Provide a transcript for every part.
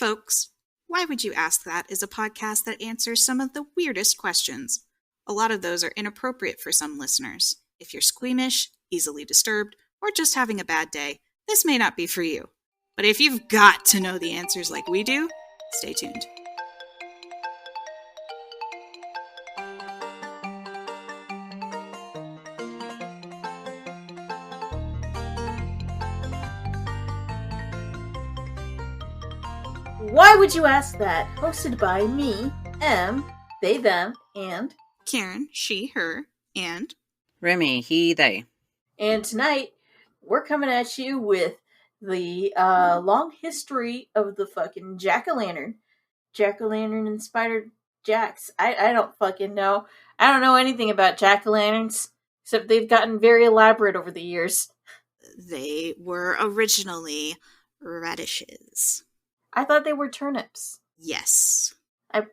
folks. Why Would You Ask That is a podcast that answers some of the weirdest questions. A lot of those are inappropriate for some listeners. If you're squeamish, easily disturbed, or just having a bad day, this may not be for you. But if you've got to know the answers like we do, stay tuned. Why Would You Ask That? Hosted by me, M, they, them, and Karen, she, her, and Remy, he, they. And tonight, we're coming at you with the long history of the fucking jack-o'-lantern. Jack-o'-lantern and spider jacks. I don't fucking know. I don't know anything about jack-o'-lanterns, except they've gotten very elaborate over the years. They were originally radishes. I thought they were turnips. Yes. I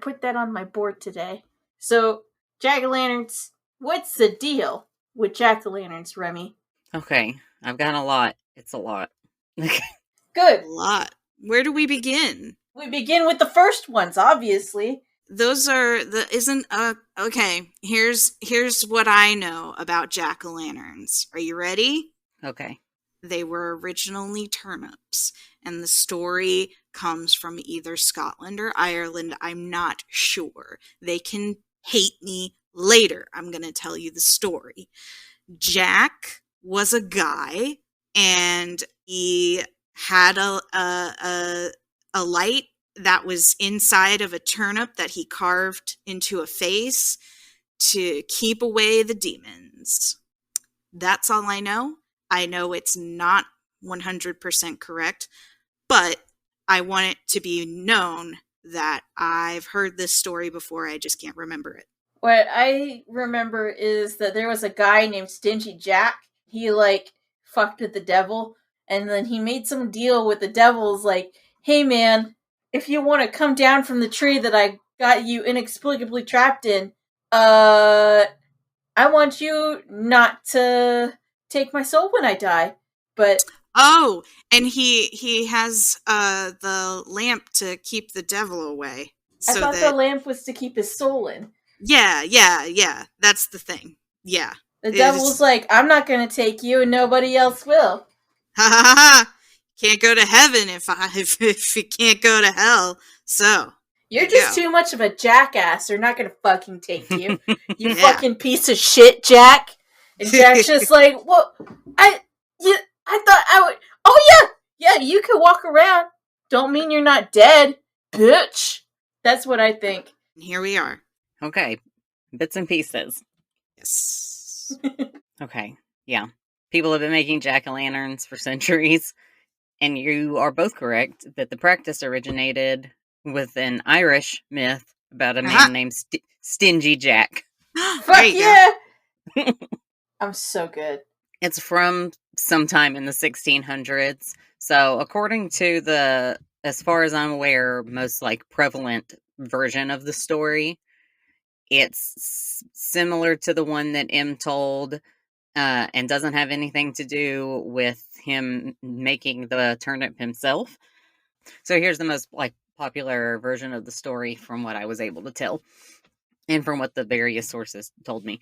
put that on my board today. So, jack-o'-lanterns, what's the deal with jack-o'-lanterns, Remy? Okay, I've got a lot. It's a lot. Good. A lot. Where do we begin? We begin with the first ones, obviously. Those are okay, here's what I know about jack-o'-lanterns. Are you ready? Okay. They were originally turnips, and the story comes from either Scotland or Ireland. I'm not sure. They can hate me later. I'm going to tell you the story. Jack was a guy, and he had a light that was inside of a turnip that he carved into a face to keep away the demons. That's all I know. I know it's not 100% correct, but I want it to be known that I've heard this story before. I just can't remember it. What I remember is that there was a guy named Stingy Jack. He, fucked with the devil, and then he made some deal with the devil's hey man, if you want to come down from the tree that I got you inexplicably trapped in, I want you not to take my soul when I die. But oh, and he has the lamp to keep the devil away. I thought the lamp was to keep his soul in. Yeah. That's the thing. Yeah. The devil's like, I'm not going to take you, and nobody else will. Ha ha ha! Can't go to heaven if you can't go to hell. So you're just too much of a jackass. They're not going to fucking take you. You Yeah. fucking piece of shit, Jack. And Jack's just like, well, I thought I would. Oh yeah, you could walk around. Don't mean you're not dead, bitch. That's what I think. And here we are. Okay, bits and pieces. Yes. Okay, yeah. People have been making jack-o'-lanterns for centuries, and you are both correct that the practice originated with an Irish myth about a man named Stingy Jack. Fuck yeah! I'm so good. It's from sometime in the 1600s. So according to the, as far as I'm aware, most prevalent version of the story, it's similar to the one that M told, and doesn't have anything to do with him making the turnip himself. So here's the most popular version of the story from what I was able to tell, and from what the various sources told me.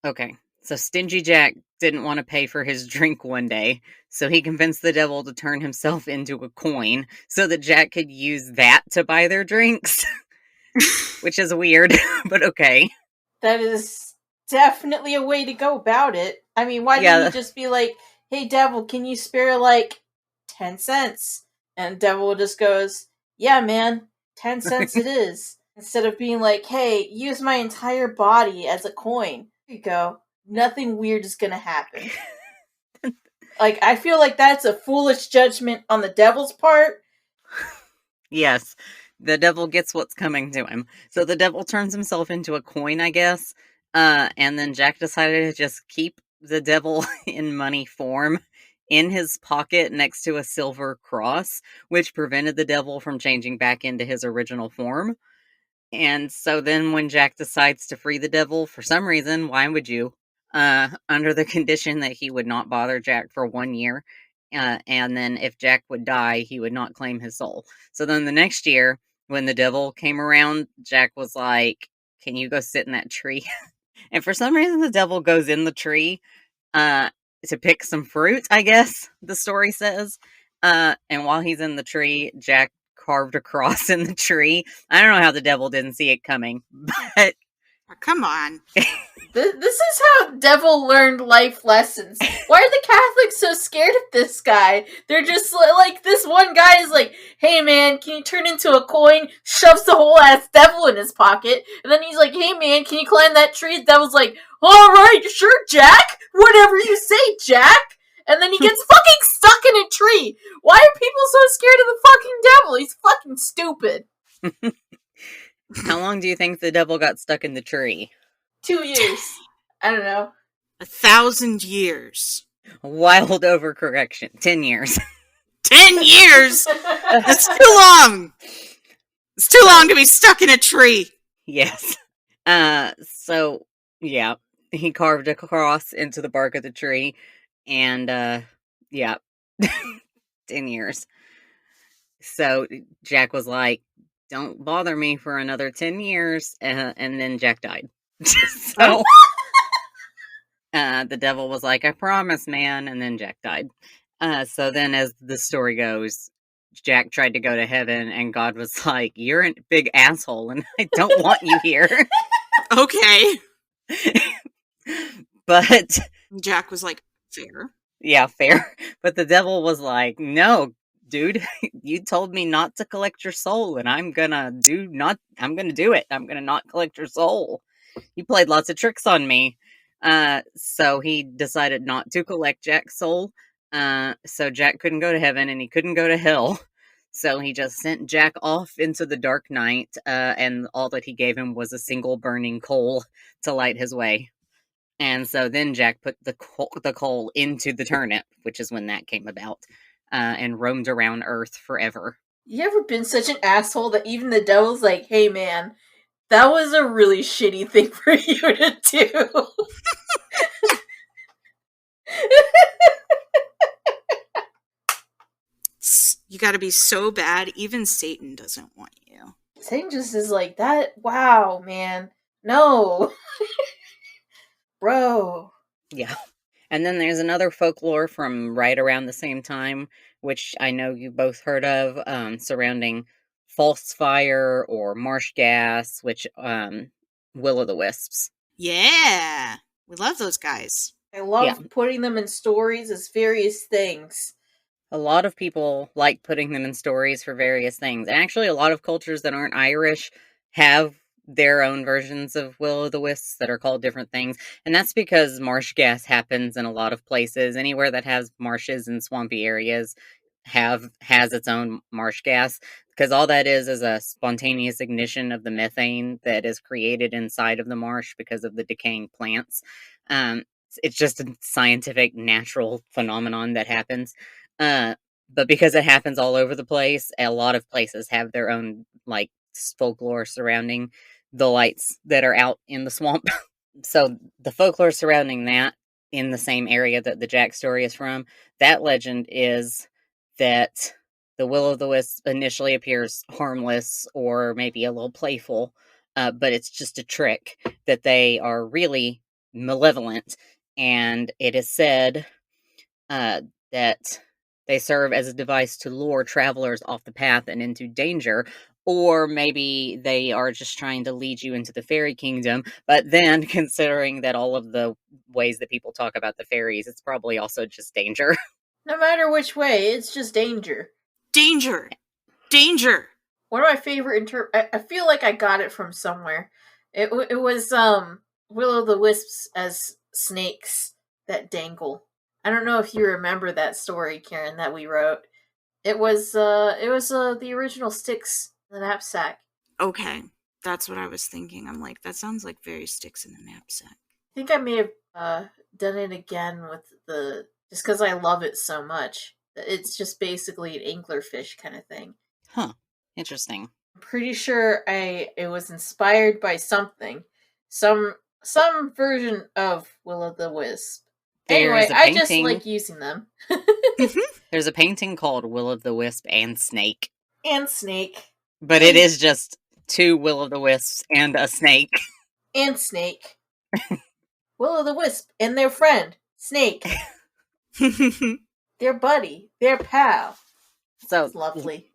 Okay, so Stingy Jack didn't want to pay for his drink one day, so he convinced the devil to turn himself into a coin so that Jack could use that to buy their drinks. Which is weird, but okay. That is definitely a way to go about it. I mean, why didn't he just be like, hey, devil, can you spare 10 cents? And devil just goes, yeah, man, 10 cents it is. Instead of being like, hey, use my entire body as a coin. Here you go. Nothing weird is gonna happen. I feel like that's a foolish judgment on the devil's part. Yes. The devil gets what's coming to him. So the devil turns himself into a coin, I guess. And then Jack decided to just keep the devil in money form in his pocket next to a silver cross, which prevented the devil from changing back into his original form. And so then when Jack decides to free the devil, for some reason, why would you? Under the condition that he would not bother Jack for 1 year. and then if Jack would die, he would not claim his soul. So then the next year, when the devil came around, Jack was like, "Can you go sit in that tree?" And for some reason, the devil goes in the tree uh, to pick some fruit, I guess the story says. And while he's in the tree, Jack carved a cross in the tree. I don't know how the devil didn't see it coming, but Oh, come on. This is how Devil learned life lessons. Why are the Catholics so scared of this guy? They're just like, this one guy is like, "Hey man, can you turn into a coin?" Shoves the whole ass devil in his pocket. And then he's like, "Hey man, can you climb that tree?" The devil's like, "Alright, sure, Jack. Whatever you say, Jack." And then he gets fucking stuck in a tree. Why are people so scared of the fucking devil? He's fucking stupid. how long do you think the devil got stuck in the tree? 2 years. I don't know. 1,000 years. Wild overcorrection. 10 years. 10 years? That's too long. It's too long to be stuck in a tree. Yes. So, yeah. He carved a cross into the bark of the tree. And, yeah. 10 years. So Jack was like, "Don't bother me for another 10 years." And then Jack died. So the devil was like, "I promise, man." And then Jack died. So then, as the story goes, Jack tried to go to heaven, and God was like, "You're a big asshole, and I don't want you here." Okay. But Jack was like, fair. yeah, fair. But the devil was like, "No, dude, you told me not to collect your soul, and I'm gonna do it. I'm gonna not collect your soul. You played lots of tricks on me." So he decided not to collect Jack's soul. So Jack couldn't go to heaven and he couldn't go to hell. So he just sent Jack off into the dark night, and all that he gave him was a single burning coal to light his way. And so then Jack put the coal into the turnip, which is when that came about, and roamed around Earth forever. You ever been such an asshole that even the devil's like, "Hey man, that was a really shitty thing for you to do." You gotta be so bad, even Satan doesn't want you. Satan just is like, "That, wow, man. No." Bro. Yeah. And then there's another folklore from right around the same time, which I know you both heard of, surrounding false fire or marsh gas, which will-o'-the-wisps. Yeah. We love those guys. I love putting them in stories as various things. A lot of people like putting them in stories for various things. And actually, a lot of cultures that aren't Irish have their own versions of will-o'-the-wisps that are called different things. And that's because marsh gas happens in a lot of places. Anywhere that has marshes and swampy areas has its own marsh gas, because all that is a spontaneous ignition of the methane that is created inside of the marsh because of the decaying plants. It's just a scientific, natural phenomenon that happens. But because it happens all over the place, a lot of places have their own like folklore surrounding the lights that are out in the swamp. So the folklore surrounding that in the same area that the Jack story is from, that legend is that the will-o'-the-wisp initially appears harmless or maybe a little playful, but it's just a trick, that they are really malevolent, and it is said that they serve as a device to lure travelers off the path and into danger, or maybe they are just trying to lead you into the fairy kingdom. But then, considering that all of the ways that people talk about the fairies, it's probably also just danger. No matter which way, it's just danger. Danger! Danger! One of my favorite I feel like I got it from somewhere. It was will-o'-the-wisps as snakes that dangle. I don't know if you remember that story, Karen, that we wrote. It was the original sticks in the knapsack. Okay. That's what I was thinking. I'm like, that sounds like very sticks in the knapsack. I think I may have done it again with just because I love it so much. It's just basically an anglerfish kind of thing. Huh. Interesting. I'm pretty sure it was inspired by something. Some version of Will-o'-the-Wisp. Anyway, I just like using them. There's a painting called Will of the Wisp and Snake. And Snake. But it is just 2 Will of the Wisps and a snake. And Snake. Will o' the Wisp and their friend, Snake. Their buddy, their pal. So it's lovely.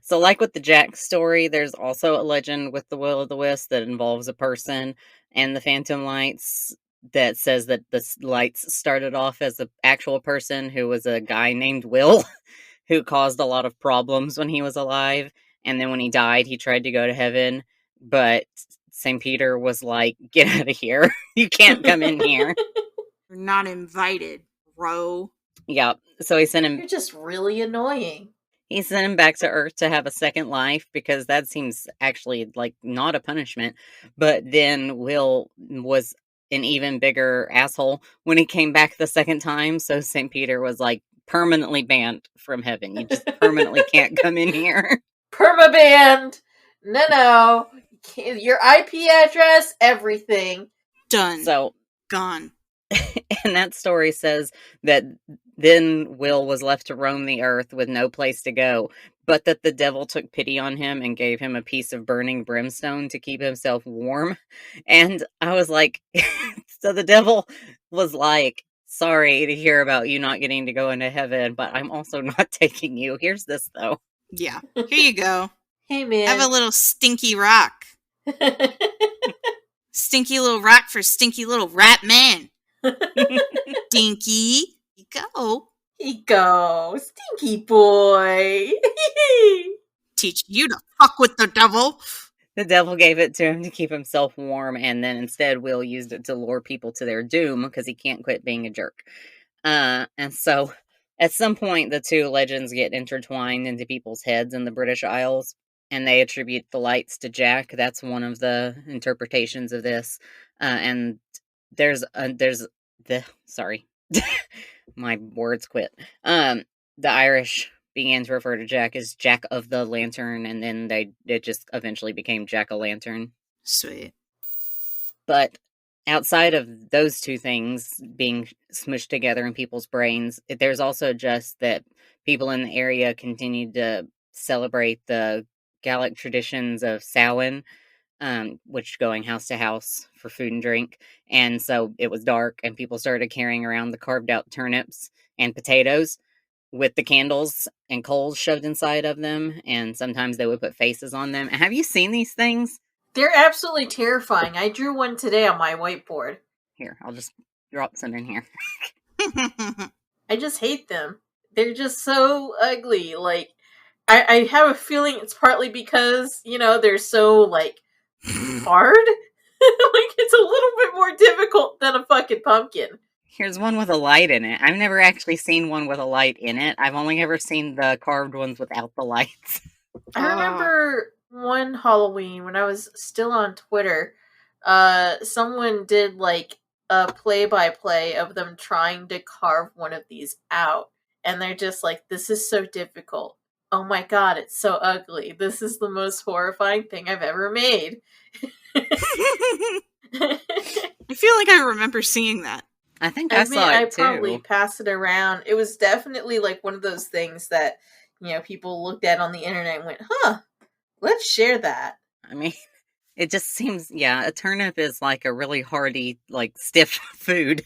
So like with the Jack story, there's also a legend with the Will of the Wisp that involves a person and the phantom lights that says that the lights started off as an actual person who was a guy named Will who caused a lot of problems when he was alive. And then when he died, he tried to go to heaven, but St. Peter was like, get out of here. You can't come in here. You're not invited, bro. Yeah, so he sent him... You're just really annoying. He sent him back to Earth to have a second life because that seems actually like not a punishment. But then Will was an even bigger asshole when he came back the second time. So St. Peter was like permanently banned from heaven. You just permanently can't come in here. Permabanned. No. Your IP address, everything. Done. So gone. And that story says that then Will was left to roam the earth with no place to go, but that the devil took pity on him and gave him a piece of burning brimstone to keep himself warm. And I was like, so the devil was like, sorry to hear about you not getting to go into heaven, but I'm also not taking you. Here's this, though. Yeah. Here you go. Hey, man. Have a little stinky rock. Stinky little rock for stinky little rat man. Stinky. You go. He go. Stinky boy. Teach you to fuck with the devil. The devil gave it to him to keep himself warm, and then instead Will used it to lure people to their doom because he can't quit being a jerk. And so at some point, the two legends get intertwined into people's heads in the British Isles, and they attribute the lights to Jack. That's one of the interpretations of this. And there's the sorry, my words quit. The Irish began to refer to Jack as Jack of the Lantern, and then it just eventually became Jack-o'-lantern. Sweet. But outside of those two things being smushed together in people's brains, there's also just that people in the area continued to celebrate the Gaelic traditions of Samhain, which going house to house for food and drink. And so it was dark, and people started carrying around the carved out turnips and potatoes with the candles and coals shoved inside of them, and sometimes they would put faces on them. Have you seen these things? They're absolutely terrifying. I drew one today on my whiteboard. Here, I'll just drop some in here. I just hate them. They're just so ugly. Like, I have a feeling it's partly because, they're so, like, hard. Like, it's a little bit more difficult than a fucking pumpkin. Here's one with a light in it. I've never actually seen one with a light in it. I've only ever seen the carved ones without the lights. I remember one Halloween when I was still on Twitter, someone did, like, a play-by-play of them trying to carve one of these out. And they're just like, this is so difficult. Oh my god, it's so ugly. This is the most horrifying thing I've ever made. I feel like I remember seeing that. I think I saw it too. I probably passed it around. It was definitely like one of those things that, people looked at on the internet and went, huh, let's share that. I mean, it just seems, a turnip is like a really hardy, like stiff food.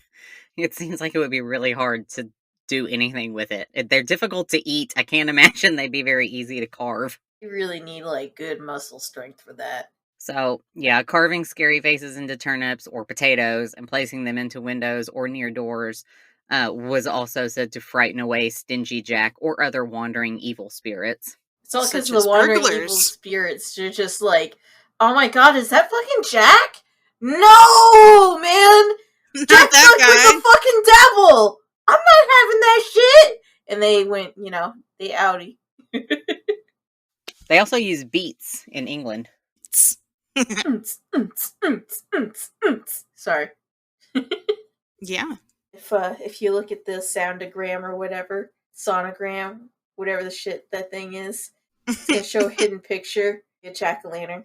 It seems like it would be really hard to do anything with it. They're difficult to eat. I can't imagine they'd be very easy to carve. You really need, like, good muscle strength for that. So, carving scary faces into turnips or potatoes and placing them into windows or near doors was also said to frighten away stingy Jack or other wandering evil spirits. It's all because the wandering evil spirits are just like, oh my god, is that fucking Jack? No, man! Jack's like with the fucking devil! I'm not having that shit! And they went, they outie. They also use beets in England. Sorry. Yeah. If you look at the soundogram or whatever, sonogram, whatever the shit that thing is, it's gonna show a hidden picture, a jack-o'-lantern.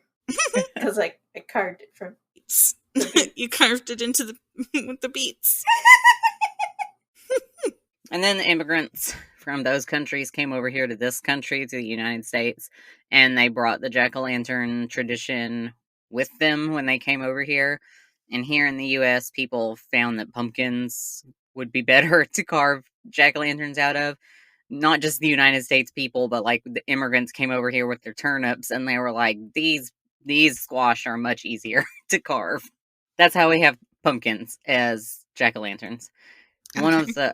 Because I carved it from beets. You carved it into with the beets. And then the immigrants from those countries came over here to this country, to the United States, and they brought the jack-o'-lantern tradition with them when they came over here. And here in the US, people found that pumpkins would be better to carve jack-o'-lanterns out of. Not just the United States people, but like the immigrants came over here with their turnips, and they were like, these squash are much easier to carve. That's how we have pumpkins as jack-o'-lanterns. One of the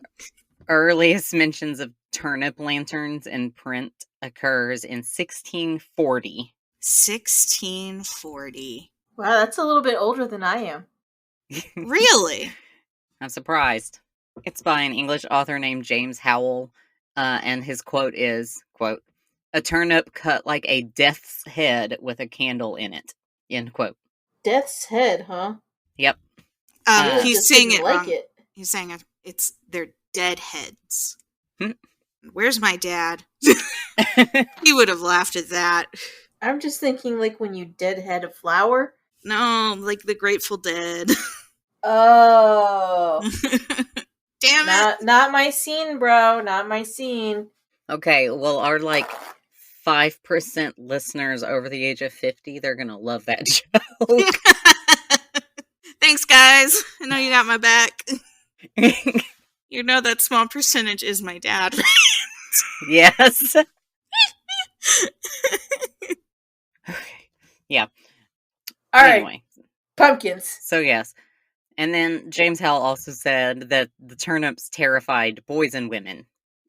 earliest mentions of turnip lanterns in print occurs in 1640. 1640. Wow, that's a little bit older than I am. Really? I'm surprised. It's by an English author named James Howell, and his quote is, quote, "A turnip cut like a death's head with a candle in it," end quote. Death's head, huh? Yep. He's saying it like wrong. It. He's saying it's they're dead heads. Hmm. Where's my dad? He would have laughed at that. I'm just thinking like when you deadhead a flower. No, like the Grateful Dead. Oh. Damn it. Not my scene, bro. Not my scene. Okay, well, our 5% listeners over the age of 50, they're gonna love that joke. Thanks, guys. I know you got my back. You know that small percentage is my dad, right? Yes. Okay. Yeah. All right. Pumpkins. So, yes. And then James Howell also said that the turnips terrified boys and women.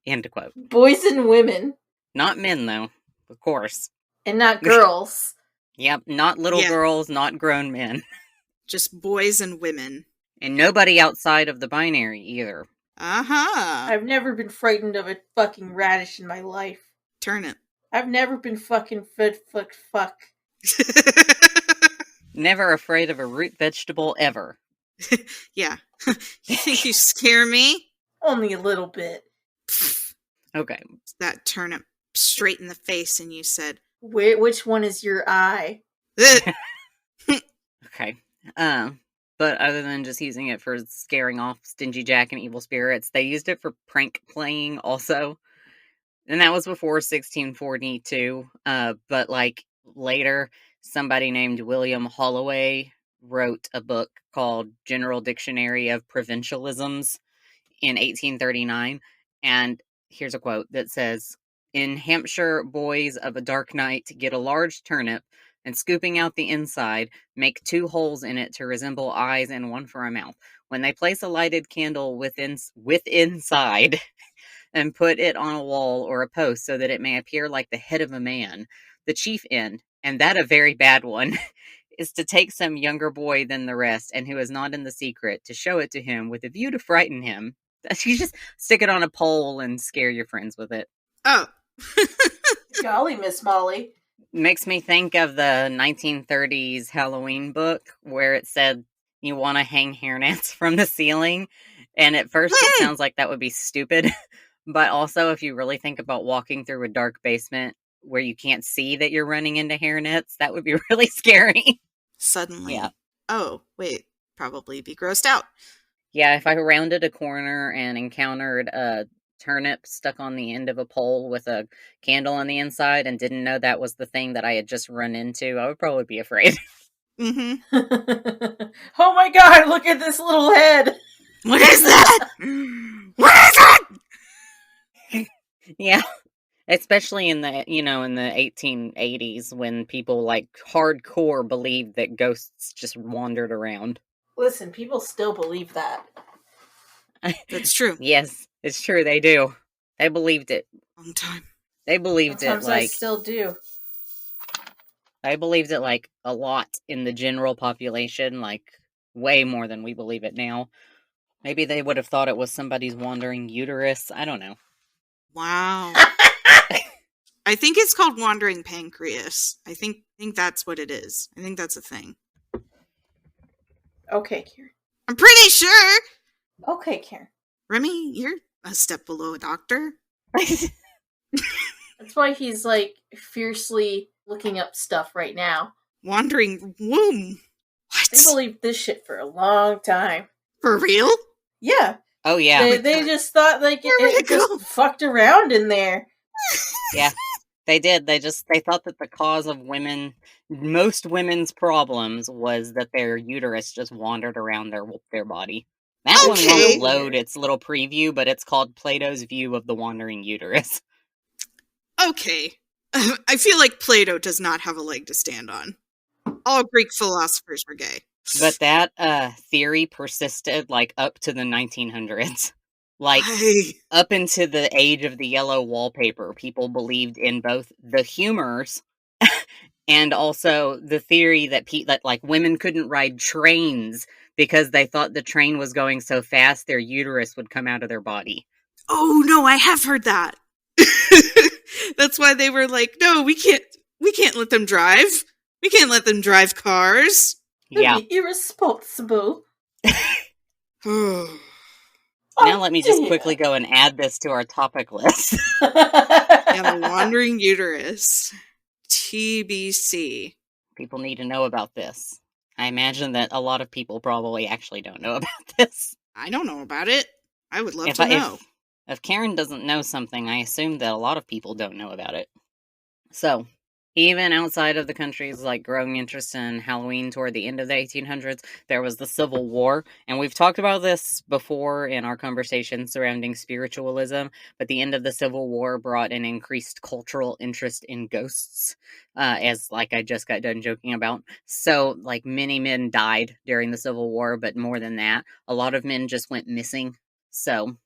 End quote. Boys and women. Not men, though. Of course. And not girls. Yep. Not little girls, not grown men. Just boys and women. And nobody outside of the binary, either. Uh-huh. I've never been frightened of a fucking radish in my life. Turnip. I've never been fucking fuck. Never afraid of a root vegetable, ever. Yeah. You think you scare me? Only a little bit. Okay. That turnip straight in the face, and you said, which one is your eye? Okay. But other than just using it for scaring off Stingy Jack and evil spirits, they used it for prank playing also. And that was before 1642. But later, somebody named William Holloway wrote a book called General Dictionary of Provincialisms in 1839. And here's a quote that says, "In Hampshire, boys of a dark night get a large turnip, and scooping out the inside, make 2 holes in it to resemble eyes and 1 for a mouth. When they place a lighted candle inside and put it on a wall or a post so that it may appear like the head of a man, the chief end, and that a very bad one, is to take some younger boy than the rest, and who is not in the secret, to show it to him with a view to frighten him." You just stick it on a pole and scare your friends with it. Oh. Golly, Miss Molly. Makes me think of the 1930s Halloween book where it said you want to hang hairnets from the ceiling. And at first it sounds like that would be stupid. But also, if you really think about walking through a dark basement where you can't see that you're running into hairnets, that would be really scary. Suddenly. Yeah. Oh, wait. Probably be grossed out. Yeah, if I rounded a corner and encountered a turnip stuck on the end of a pole with a candle on the inside and didn't know that was the thing that I had just run into, I would probably be afraid. Mm-hmm. Oh my god, look at this little head! What is that? What is it? Yeah. Especially in the, in the 1880s when people hardcore believed that ghosts just wandered around. Listen, people still believe that. That's true. Yes, it's true. They do. They believed it. Long time. They believed Sometimes it I still do. I believed it a lot in the general population, way more than we believe it now. Maybe they would have thought it was somebody's wandering uterus. I don't know. Wow. I think it's called wandering pancreas. I think that's what it is. I think that's a thing. Okay, Karen. I'm pretty sure. Okay, Karen. Remy, you're a step below a doctor. That's why he's fiercely looking up stuff right now. Wandering womb. What? I believed this shit for a long time. For real? Yeah. Oh yeah. They just thought like Where would it it just go? fucked around in there. Yeah. They did. They thought that the cause of most women's problems was that their uterus just wandered around their body. That That's one so won't Okay. load weird. its little preview, but it's called Plato's View of the Wandering Uterus. Okay. I feel like Plato does not have a leg to stand on. All Greek philosophers were gay. But that theory persisted like up to the 1900s. Like Why? up into the age of the yellow wallpaper, people believed in both the humors and also the theory that that like women couldn't ride trains because they thought the train was going so fast their uterus would come out of their body. Oh no, I have heard that. That's why they were like, no, we can't let them drive. We can't let them drive cars. That'd Yeah. be irresponsible. Oh Now let me just dear. quickly go and add this to our topic list. yeah, the wandering uterus. TBC. People need to know about this. I imagine that a lot of people probably actually don't know about this. I don't know about it. I would love If to know. if Karen doesn't know something, I assume that a lot of people don't know about it. So, even outside of the country's like growing interest in Halloween toward the end of the 1800s, there was the Civil War, and we've talked about this before in our conversation surrounding spiritualism. But the end of the Civil War brought an increased cultural interest in ghosts, as like I just got done joking about. So, like many men died during the Civil War, but more than that, a lot of men just went missing. So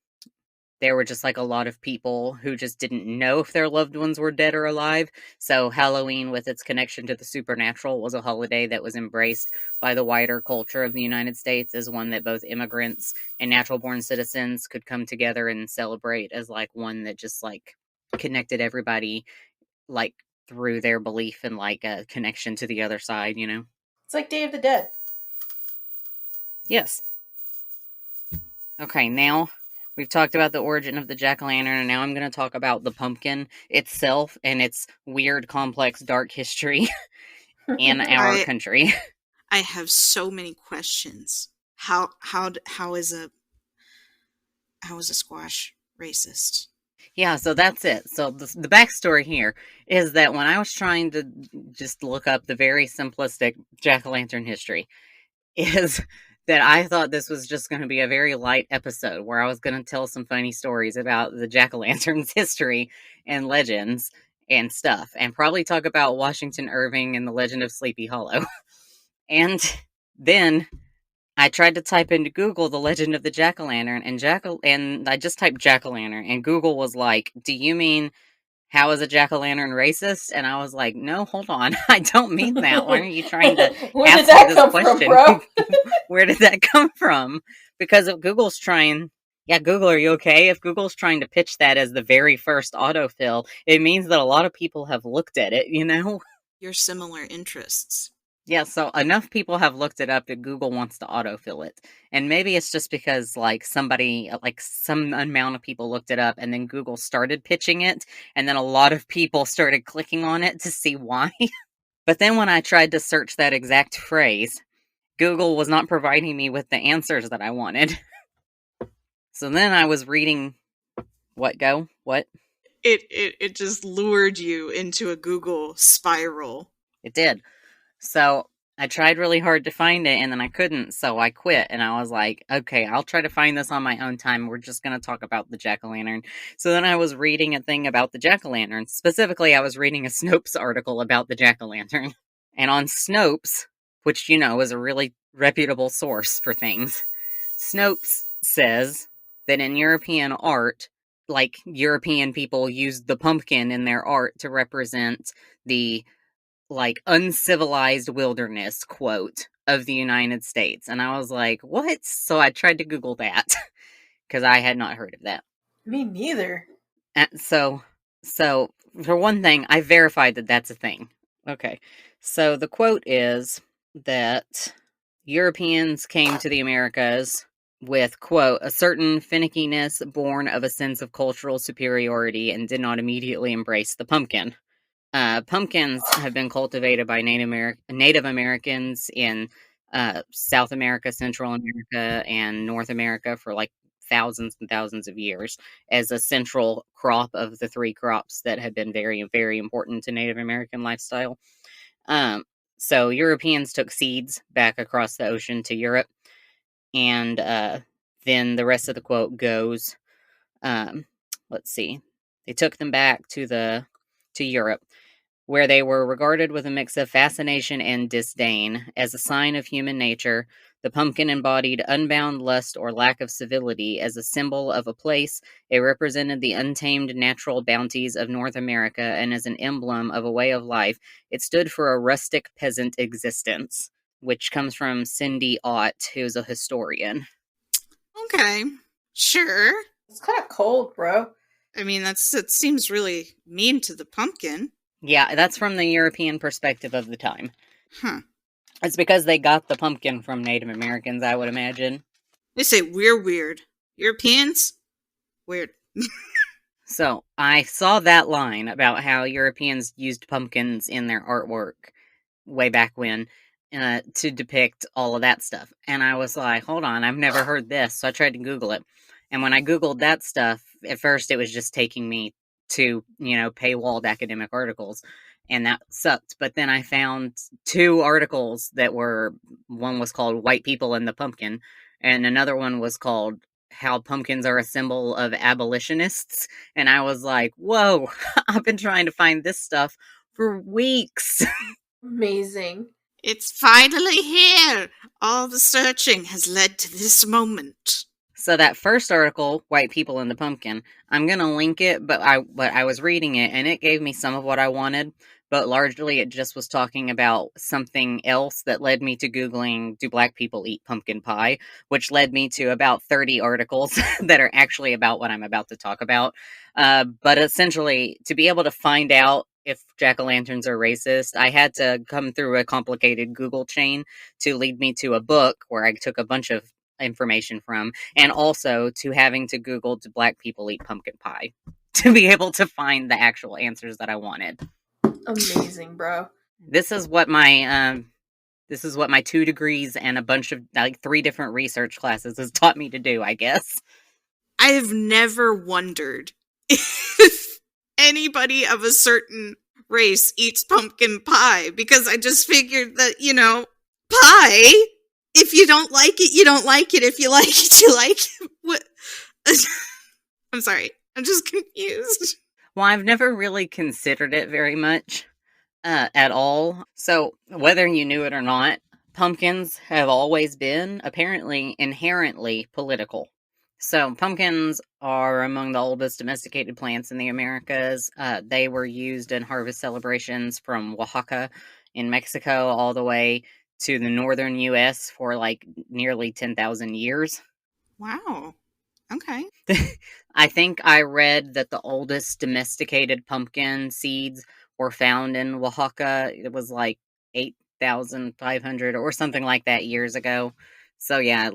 there were just like a lot of people who just didn't know if their loved ones were dead or alive. So Halloween, with its connection to the supernatural, was a holiday that was embraced by the wider culture of the United States as one that both immigrants and natural born citizens could come together and celebrate as like one that just like connected everybody like through their belief and like a connection to the other side, you know? It's like Day of the Dead. Yes. Okay, now we've talked about the origin of the jack-o'-lantern, and now I'm going to talk about the pumpkin itself and its weird, complex, dark history in our I country. I have so many questions. How is a squash racist? Yeah, so that's it. So the backstory here is that when I was trying to just look up the very simplistic jack-o'-lantern history, is that I thought this was just going to be a very light episode where I was going to tell some funny stories about the jack-o'-lantern's history and legends and stuff, and probably talk about Washington Irving and the legend of Sleepy Hollow. And then I tried to type into Google the legend of the jack-o'-lantern, and I just typed jack-o'-lantern, and Google was like, "Do you mean how is a jack-o'-lantern racist?" And I was like, no, hold on. I don't mean that. Why are you trying to Where did ask me that this come from, question? bro? Where did that come from? Because if Google's trying, yeah, Google, are you okay? If Google's trying to pitch that as the very first autofill, it means that a lot of people have looked at it, you know? Your similar interests. Yeah, so enough people have looked it up that Google wants to autofill it. And maybe it's just because like some amount of people looked it up and then Google started pitching it and then a lot of people started clicking on it to see why. But then when I tried to search that exact phrase, Google was not providing me with the answers that I wanted. So then I was reading what? It just lured you into a Google spiral. It did. So I tried really hard to find it and then I couldn't, so I quit and I was like, okay, I'll try to find this on my own time. We're just going to talk about the jack-o'-lantern. So then I was reading a thing about the jack-o'-lantern. Specifically, I was reading a Snopes article about the jack-o'-lantern. And on Snopes, which you know is a really reputable source for things, Snopes says that in European art, like European people used the pumpkin in their art to represent the like uncivilized wilderness quote of the United States. And I was like, what? So I tried to Google that because I had not heard of that. Me neither. And so for one thing, I verified that that's a thing. Okay. So the quote is that Europeans came to the Americas with, quote, a certain finickiness born of a sense of cultural superiority and did not immediately embrace the pumpkin. Pumpkins have been cultivated by Native Americans in South America, Central America, and North America for like thousands and thousands of years as a central crop of the three crops that had been very, very important to Native American lifestyle. So Europeans took seeds back across the ocean to Europe, and then the rest of the quote goes, um, let's see, they took them back to Europe, where they were regarded with a mix of fascination and disdain. As a sign of human nature, the pumpkin embodied unbound lust or lack of civility. As a symbol of a place, it represented the untamed natural bounties of North America, and as an emblem of a way of life, it stood for a rustic peasant existence, which comes from Cindy Ott, who's a historian. Okay, sure. It's kind of cold, bro. I mean, that seems really mean to the pumpkin. Yeah, that's from the European perspective of the time. Huh. It's because they got the pumpkin from Native Americans, I would imagine. They say we're weird. Europeans? Weird. So, I saw that line about how Europeans used pumpkins in their artwork way back when to depict all of that stuff. And I was like, hold on, I've never heard this. So I tried to Google it. And when I Googled that stuff, at first it was just taking me to, paywalled academic articles. And that sucked. But then I found two articles that were, one was called White People and the Pumpkin, and another one was called How Pumpkins Are a Symbol of Abolitionists. And I was like, whoa, I've been trying to find this stuff for weeks. Amazing. It's finally here. All the searching has led to this moment. So that first article, White People and the Pumpkin, I'm going to link it, but I was reading it and it gave me some of what I wanted, but largely it just was talking about something else that led me to Googling, do black people eat pumpkin pie, which led me to about 30 articles that are actually about what I'm about to talk about. But essentially, to be able to find out if jack-o'-lanterns are racist, I had to come through a complicated Google chain to lead me to a book where I took a bunch of information from, and also to having to Google, do black people eat pumpkin pie, to be able to find the actual answers that I wanted. Amazing, bro. This is what my 2 degrees and a bunch of 3 different research classes has taught me to do, I guess. I have never wondered if anybody of a certain race eats pumpkin pie, because I just figured that, pie, if you don't like it, you don't like it. If you like it, you like it. What? I'm sorry. I'm just confused. Well, I've never really considered it very much at all. So, whether you knew it or not, pumpkins have always been apparently inherently political. So, pumpkins are among the oldest domesticated plants in the Americas. They were used in harvest celebrations from Oaxaca in Mexico all the way to the northern U.S. for nearly 10,000 years. Wow. Okay. I think I read that the oldest domesticated pumpkin seeds were found in Oaxaca. It was 8,500 or something like that years ago. So yeah,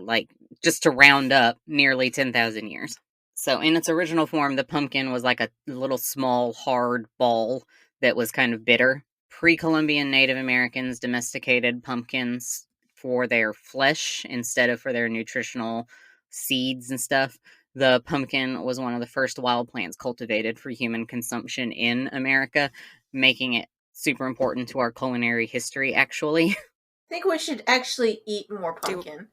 just to round up, nearly 10,000 years. So in its original form, the pumpkin was like a little small hard ball that was kind of bitter. Pre-Columbian Native Americans domesticated pumpkins for their flesh instead of for their nutritional seeds and stuff. The pumpkin was one of the first wild plants cultivated for human consumption in America, making it super important to our culinary history, actually. I think we should actually eat more pumpkin.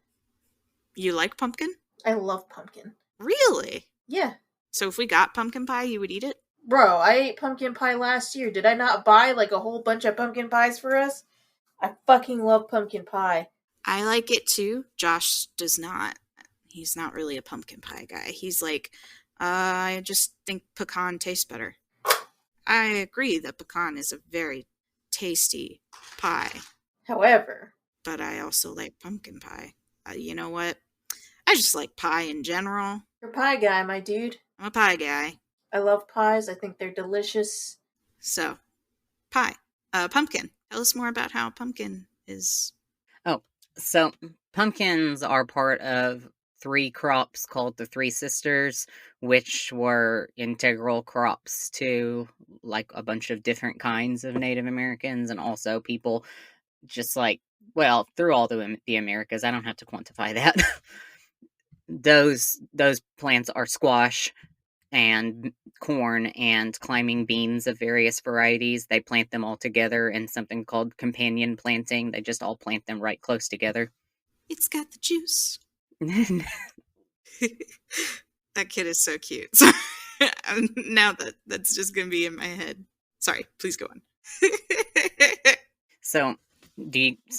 You like pumpkin? I love pumpkin. Really? Yeah. So if we got pumpkin pie, you would eat it? Bro, I ate pumpkin pie last year. Did I not buy a whole bunch of pumpkin pies for us? I fucking love pumpkin pie. I like it too. Josh does not. He's not really a pumpkin pie guy. He's like, I just think pecan tastes better. I agree that pecan is a very tasty pie. However. But I also like pumpkin pie. You know what? I just like pie in general. You're a pie guy, my dude. I'm a pie guy. I love pies. I think they're delicious. So, pie. Pumpkin. Tell us more about how pumpkin is. Oh, so pumpkins are part of 3 crops called the Three Sisters, which were integral crops to a bunch of different kinds of Native Americans and also people just through all the Americas. I don't have to quantify that. those plants are squash and corn and climbing beans of various varieties. They plant them all together in something called companion planting. They just all plant them right close together. It's got the juice. That kid is so cute. So, now that's just going to be in my head. Sorry, please go on. So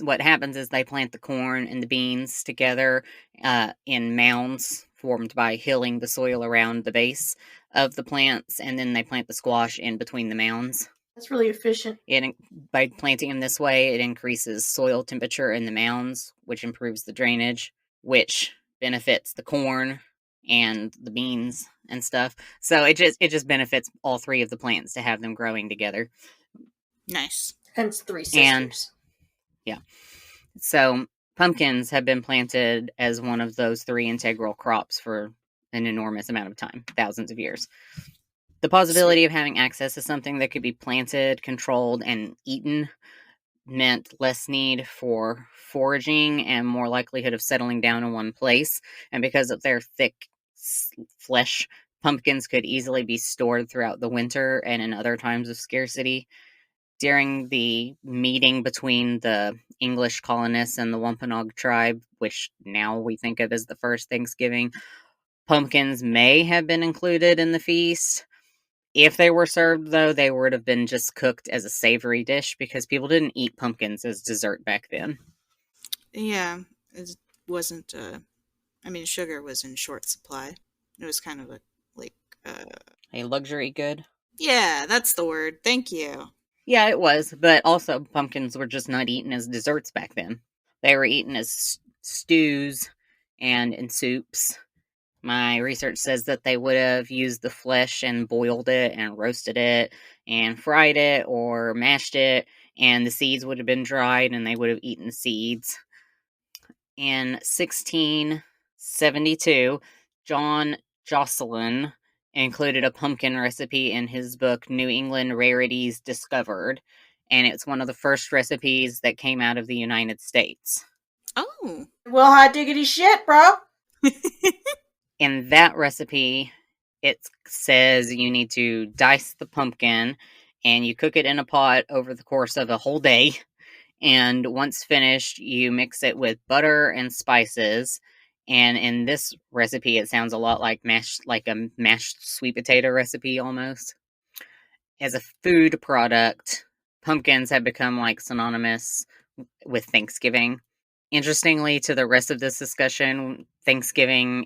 what happens is they plant the corn and the beans together in mounds formed by hilling the soil around the base of the plants, and then they plant the squash in between the mounds. That's really efficient. By planting them this way, it increases soil temperature in the mounds, which improves the drainage, which benefits the corn and the beans and stuff. So it just benefits all three of the plants to have them growing together. Nice. Hence 3 sisters. Yeah. So pumpkins have been planted as one of those 3 integral crops for an enormous amount of time, thousands of years. The possibility of having access to something that could be planted, controlled, and eaten meant less need for foraging and more likelihood of settling down in one place. And because of their thick flesh, pumpkins could easily be stored throughout the winter and in other times of scarcity. During the meeting between the English colonists and the Wampanoag tribe, which now we think of as the first Thanksgiving, pumpkins may have been included in the feast. If they were served, though, they would have been just cooked as a savory dish because people didn't eat pumpkins as dessert back then. Yeah, it wasn't. I mean, sugar was in short supply. It was kind of a luxury good. Yeah, that's the word. Thank you. Yeah, it was, but also pumpkins were just not eaten as desserts back then. They were eaten as stews and in soups. My research says that they would have used the flesh and boiled it and roasted it and fried it or mashed it, and the seeds would have been dried and they would have eaten the seeds. In 1672, John Josselyn included a pumpkin recipe in his book New England Rarities Discovered, and it's one of the first recipes that came out of the United States. Oh. Well, hot diggity shit, bro. In that recipe, it says you need to dice the pumpkin and you cook it in a pot over the course of a whole day. And once finished, you mix it with butter and spices. And in this recipe, it sounds a lot like a mashed sweet potato recipe almost. As a food product, pumpkins have become like synonymous with Thanksgiving. Interestingly, to the rest of this discussion, Thanksgiving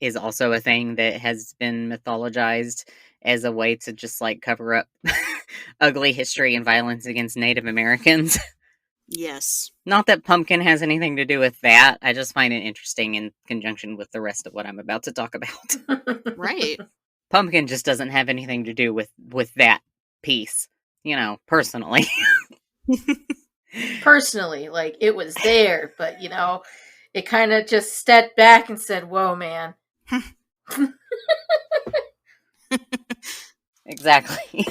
is also a thing that has been mythologized as a way to just like cover up ugly history and violence against Native Americans. Yes. Not that pumpkin has anything to do with that. I just find it interesting in conjunction with the rest of what I'm about to talk about. Right. Pumpkin just doesn't have anything to do with that piece, personally. Personally, like, it was there, but, it kind of just stepped back and said, whoa, man. Exactly.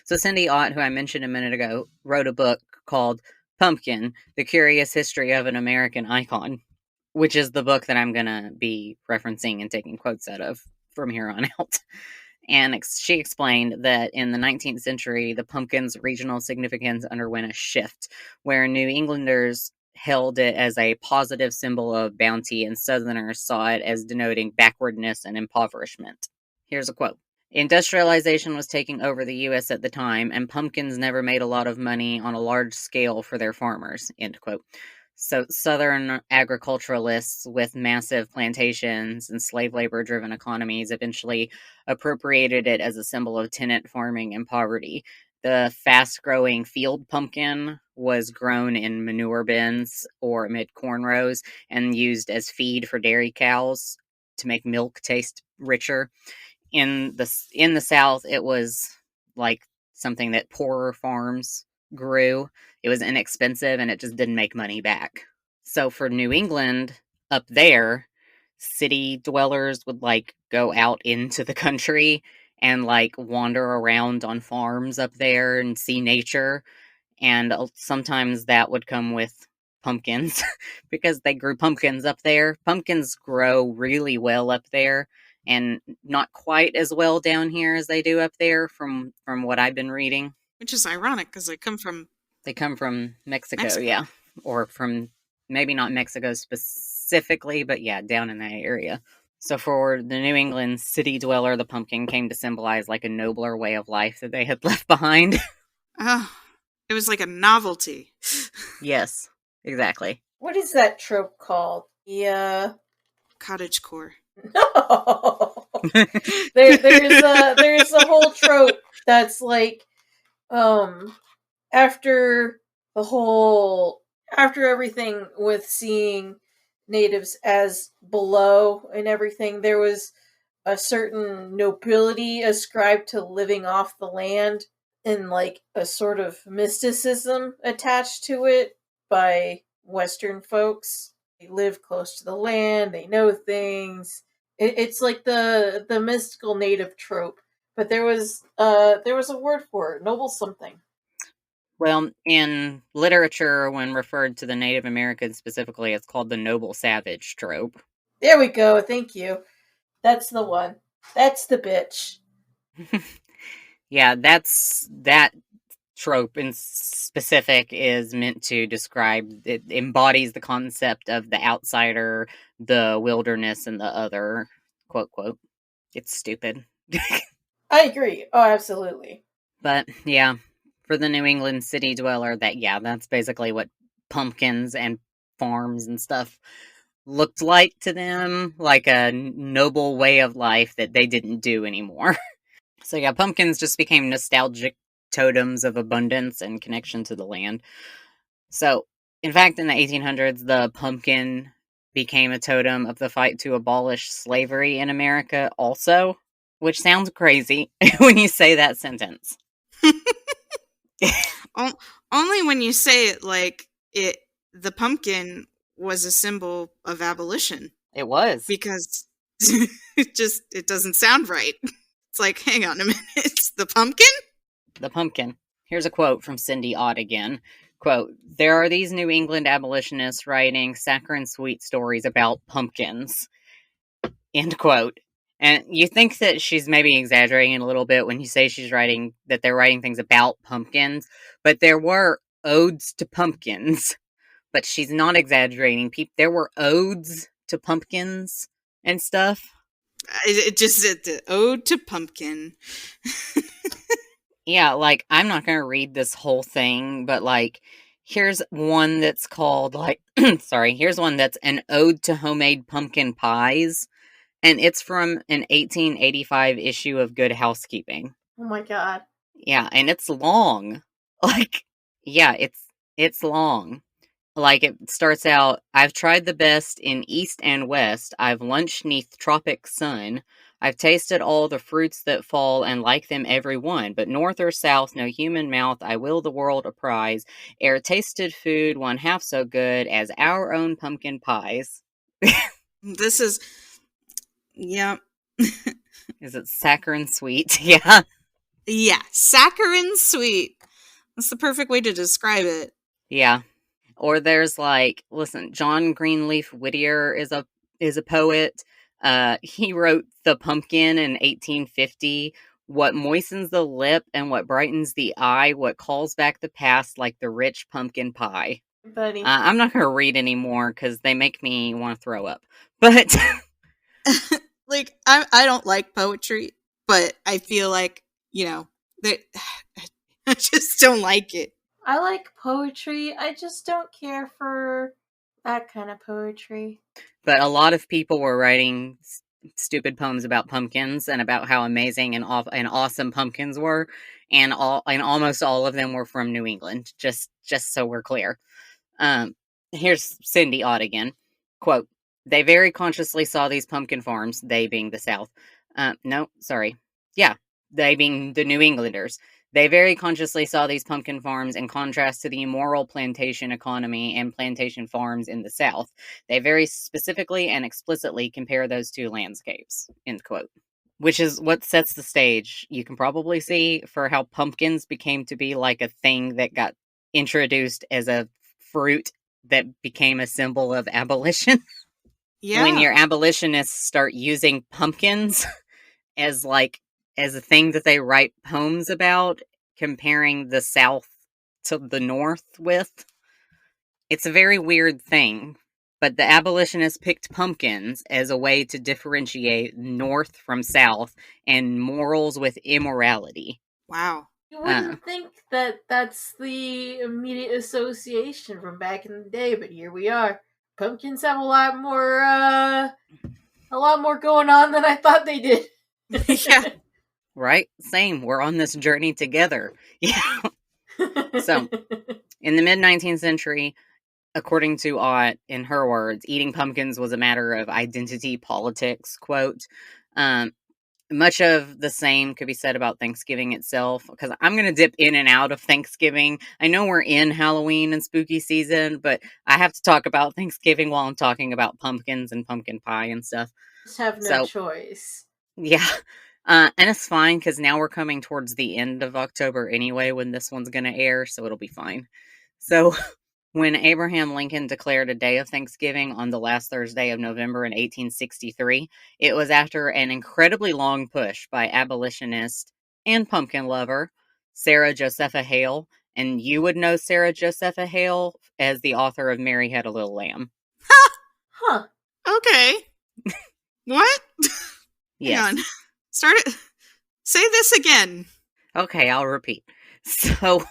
So Cindy Ott, who I mentioned a minute ago, wrote a book called Pumpkin, The Curious History of an American Icon, which is the book that I'm going to be referencing and taking quotes out of from here on out. And she explained that in the 19th century, the pumpkin's regional significance underwent a shift, where New Englanders held it as a positive symbol of bounty, and Southerners saw it as denoting backwardness and impoverishment. Here's a quote. Industrialization was taking over the U.S. at the time, and pumpkins never made a lot of money on a large scale for their farmers, end quote. So Southern agriculturalists with massive plantations and slave labor-driven economies eventually appropriated it as a symbol of tenant farming and poverty. The fast-growing field pumpkin was grown in manure bins or amid corn rows and used as feed for dairy cows to make milk taste richer. In the South, it was like something that poorer farms grew. It was inexpensive and it just didn't make money back. So for New England, up there, city dwellers would like go out into the country and like wander around on farms up there and see nature. And sometimes that would come with pumpkins because they grew pumpkins up there. Pumpkins grow really well up there and not quite as well down here as they do up there from what I've been reading. Which is ironic because they come from Mexico, yeah. Or from maybe not Mexico specifically, but yeah, down in that area. So for the New England city dweller, the pumpkin came to symbolize like a nobler way of life that they had left behind. Oh, it was like a novelty. Yes, exactly. What is that trope called? Yeah. Cottagecore. No. there's a whole trope that's like after after everything with seeing natives as below and everything, there was a certain nobility ascribed to living off the land and like a sort of mysticism attached to it by Western folks. They live close to the land, they know things. It's like the mystical native trope. But there was a word for it, noble something. Well, in literature, when referred to the Native Americans specifically, it's called the noble savage trope. There we go, thank you. That's the one. That's the bitch. Yeah, that trope in specific is meant to describe, it embodies the concept of the outsider, the wilderness, and the other, quote, quote. It's stupid. I agree. Oh, absolutely. But, yeah, for the New England city dweller, that's basically what pumpkins and farms and stuff looked like to them, like a noble way of life that they didn't do anymore. So yeah, pumpkins just became nostalgic totems of abundance and connection to the land. So, in fact, in the 1800s, the pumpkin became a totem of the fight to abolish slavery in America also, which sounds crazy when you say that sentence. Only when you say it like it, the pumpkin was a symbol of abolition. It was. Because it doesn't sound right. It's like, hang on a minute, it's the pumpkin? The pumpkin. Here's a quote from Cindy Ott again. Quote, "There are these New England abolitionists writing saccharine sweet stories about pumpkins." End quote. And you think that she's maybe exaggerating a little bit when you say they're writing things about pumpkins, but there were odes to pumpkins. But she's not exaggerating. There were odes to pumpkins and stuff. It just said the ode to pumpkin. Yeah, like, I'm not going to read this whole thing, but, like, here's one that's called, like, here's one that's an ode to homemade pumpkin pies, and it's from an 1885 issue of Good Housekeeping. Oh my god. Yeah, and it's long. Like, yeah, it's long. Like, it starts out, "I've tried the best in east and west. I've lunched 'neath tropic sun. I've tasted all the fruits that fall and like them every one. But north or south, no human mouth I will the world apprise, ere tasted food one half so good as our own pumpkin pies." This is, yeah. Is it saccharine sweet? Yeah. Yeah, saccharine sweet. That's the perfect way to describe it. Yeah. Or there's like, listen, John Greenleaf Whittier is a poet. He wrote The Pumpkin in 1850. "What moistens the lip and what brightens the eye, what calls back the past like the rich pumpkin pie." Buddy. I'm not going to read anymore because they make me want to throw up. But like, I don't like poetry, but I feel like, that I just don't like it. I like poetry. I just don't care for that kind of poetry. But a lot of people were writing stupid poems about pumpkins and about how amazing and awesome pumpkins were, and almost all of them were from New England. Just so we're clear. Here's Cindy Ott again. Quote, "They very consciously saw these pumpkin farms," they being the South. No, sorry. Yeah, they being the New Englanders. "They very consciously saw these pumpkin farms in contrast to the immoral plantation economy and plantation farms in the South. They very specifically and explicitly compare those two landscapes." End quote. Which is what sets the stage, you can probably see, for how pumpkins became to be like a thing that got introduced as a fruit that became a symbol of abolition. When Yeah. your abolitionists start using pumpkins as as a thing that they write poems about, comparing the South to the North with. It's a very weird thing, but the abolitionists picked pumpkins as a way to differentiate North from South and morals with immorality. Wow. You wouldn't think that that's the immediate association from back in the day, but here we are. Pumpkins have a lot more going on than I thought they did. Yeah. Right? Same. We're on this journey together. Yeah. So, in the mid 19th century, according to Ott, in her words, eating pumpkins was a matter of identity politics, quote. Much of the same could be said about Thanksgiving itself, because I'm going to dip in and out of Thanksgiving. I know we're in Halloween and spooky season, but I have to talk about Thanksgiving while I'm talking about pumpkins and pumpkin pie and stuff. Just have no choice. Yeah. And it's fine, because now we're coming towards the end of October anyway when this one's going to air, so it'll be fine. So, when Abraham Lincoln declared a day of Thanksgiving on the last Thursday of November in 1863, it was after an incredibly long push by abolitionist and pumpkin lover Sarah Josepha Hale, and you would know Sarah Josepha Hale as the author of Mary Had a Little Lamb. Huh. Okay. What? Yes. Hang on. Start it. Say this again. Okay, I'll repeat. So,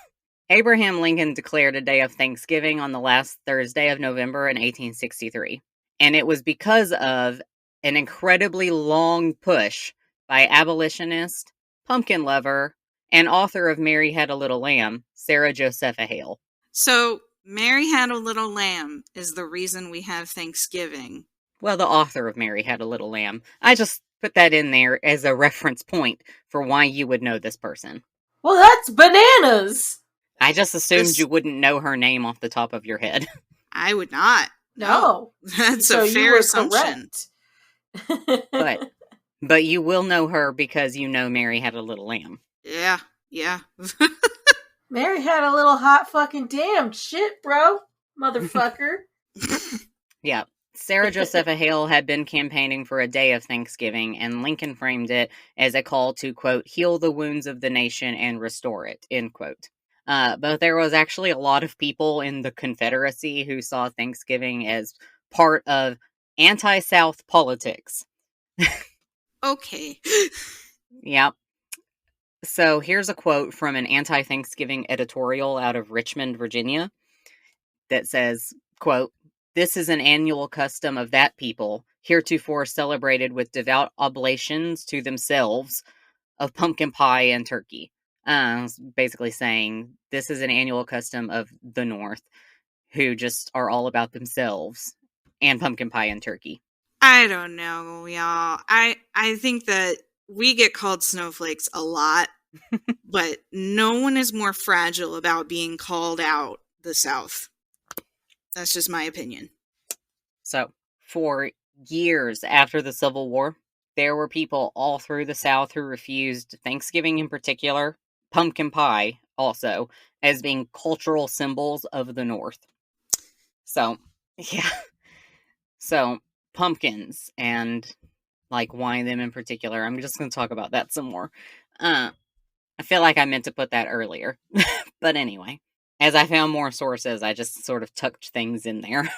Abraham Lincoln declared a day of Thanksgiving on the last Thursday of November in 1863. And it was because of an incredibly long push by abolitionist, pumpkin lover, and author of Mary Had a Little Lamb, Sarah Josepha Hale. So, Mary Had a Little Lamb is the reason we have Thanksgiving. Well, the author of Mary Had a Little Lamb. I just put that in there as a reference point for why you would know this person. Well, that's bananas! I just assumed you wouldn't know her name off the top of your head. I would not. No. That's so a fair assumption. But you will know her because you know Mary Had a Little Lamb. Yeah. Mary had a little hot fucking damn shit, bro. Motherfucker. Yeah. Sarah Josepha Hale had been campaigning for a day of Thanksgiving, and Lincoln framed it as a call to, quote, heal the wounds of the nation and restore it, end quote. But there was actually a lot of people in the Confederacy who saw Thanksgiving as part of anti-South politics. Okay. Yep. So here's a quote from an anti-Thanksgiving editorial out of Richmond, Virginia, that says, quote, this is an annual custom of that people, heretofore celebrated with devout oblations to themselves of pumpkin pie and turkey. Basically saying this is an annual custom of the North, who just are all about themselves and pumpkin pie and turkey. I don't know, y'all. I think that we get called snowflakes a lot, but no one is more fragile about being called out the South. That's just my opinion. So, for years after the Civil War, there were people all through the South who refused Thanksgiving in particular, pumpkin pie also, as being cultural symbols of the North. So, yeah. So, pumpkins and why them in particular. I'm just going to talk about that some more. I feel like I meant to put that earlier. But anyway, as I found more sources, I just sort of tucked things in there.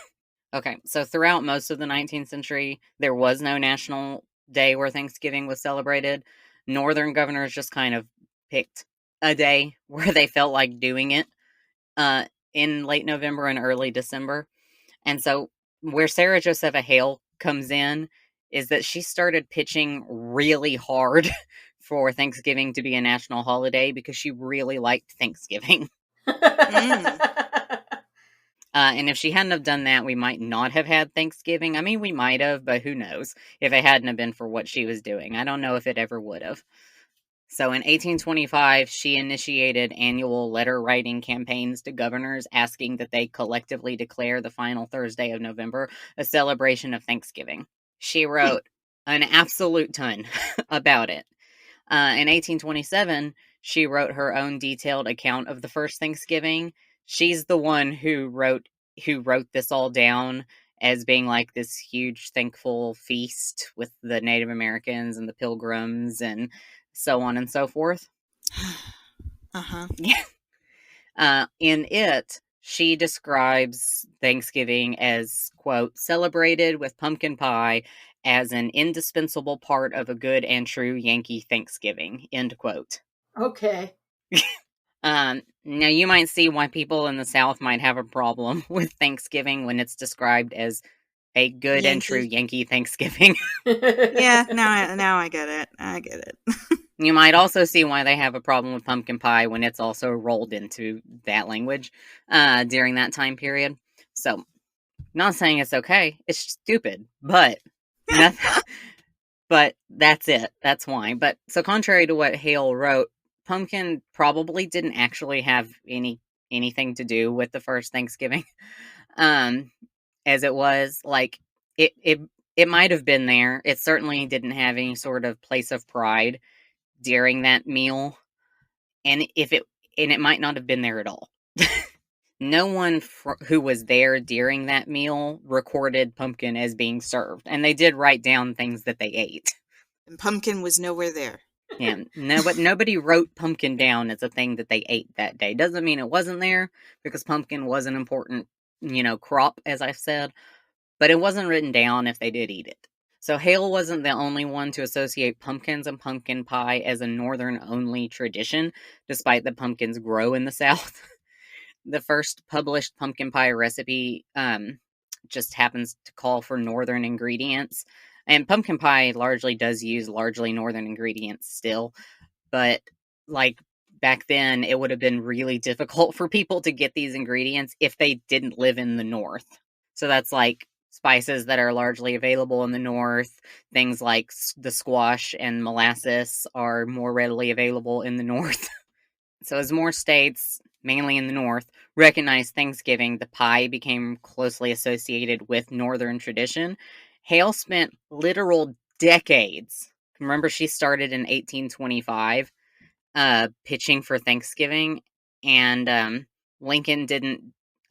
Okay, so throughout most of the 19th century, there was no national day where Thanksgiving was celebrated. Northern governors just kind of picked a day where they felt like doing it in late November and early December. And so where Sarah Josepha Hale comes in is that she started pitching really hard for Thanksgiving to be a national holiday because she really liked Thanksgiving. And if she hadn't have done that, we might not have had Thanksgiving. I mean, we might have, but who knows if it hadn't have been for what she was doing. I don't know if it ever would have. So in 1825, she initiated annual letter writing campaigns to governors asking that they collectively declare the final Thursday of November a celebration of Thanksgiving. She wrote an absolute ton about it. In 1827, she wrote her own detailed account of the first Thanksgiving. She's the one who wrote who wrote this all down as being like this huge thankful feast with the Native Americans and the Pilgrims and so on and so forth. Uh-huh. In it, she describes Thanksgiving as, quote, celebrated with pumpkin pie as an indispensable part of a good and true Yankee Thanksgiving, end quote. Okay. Now, you might see why people in the South might have a problem with Thanksgiving when it's described as a good and true Yankee Thanksgiving. Yeah, now I get it. I get it. You might also see why they have a problem with pumpkin pie when it's also rolled into that language during that time period. So, not saying it's okay. It's stupid, but nothing. But that's it. That's why. But so contrary to what Hale wrote, pumpkin probably didn't actually have anything to do with the first Thanksgiving. As it was like it might have been there. It certainly didn't have any sort of place of pride during that meal. And it might not have been there at all. No one who was there during that meal recorded pumpkin as being served, and they did write down things that they ate. And pumpkin was nowhere there. Yeah, no, but nobody wrote pumpkin down as a thing that they ate that day. Doesn't mean it wasn't there, because pumpkin was an important, crop, as I've said, but it wasn't written down if they did eat it. So Hale wasn't the only one to associate pumpkins and pumpkin pie as a northern-only tradition, despite the pumpkins grow in the South. The first published pumpkin pie recipe just happens to call for northern ingredients. And pumpkin pie largely does use largely northern ingredients still. But, like, back then, it would have been really difficult for people to get these ingredients if they didn't live in the North. So that's, like, spices that are largely available in the North. Things like the squash and molasses are more readily available in the North. So as more states, mainly in the North, recognized Thanksgiving, the pie became closely associated with Northern tradition. Hale spent literal decades. Remember, she started in 1825, pitching for Thanksgiving, and Lincoln didn't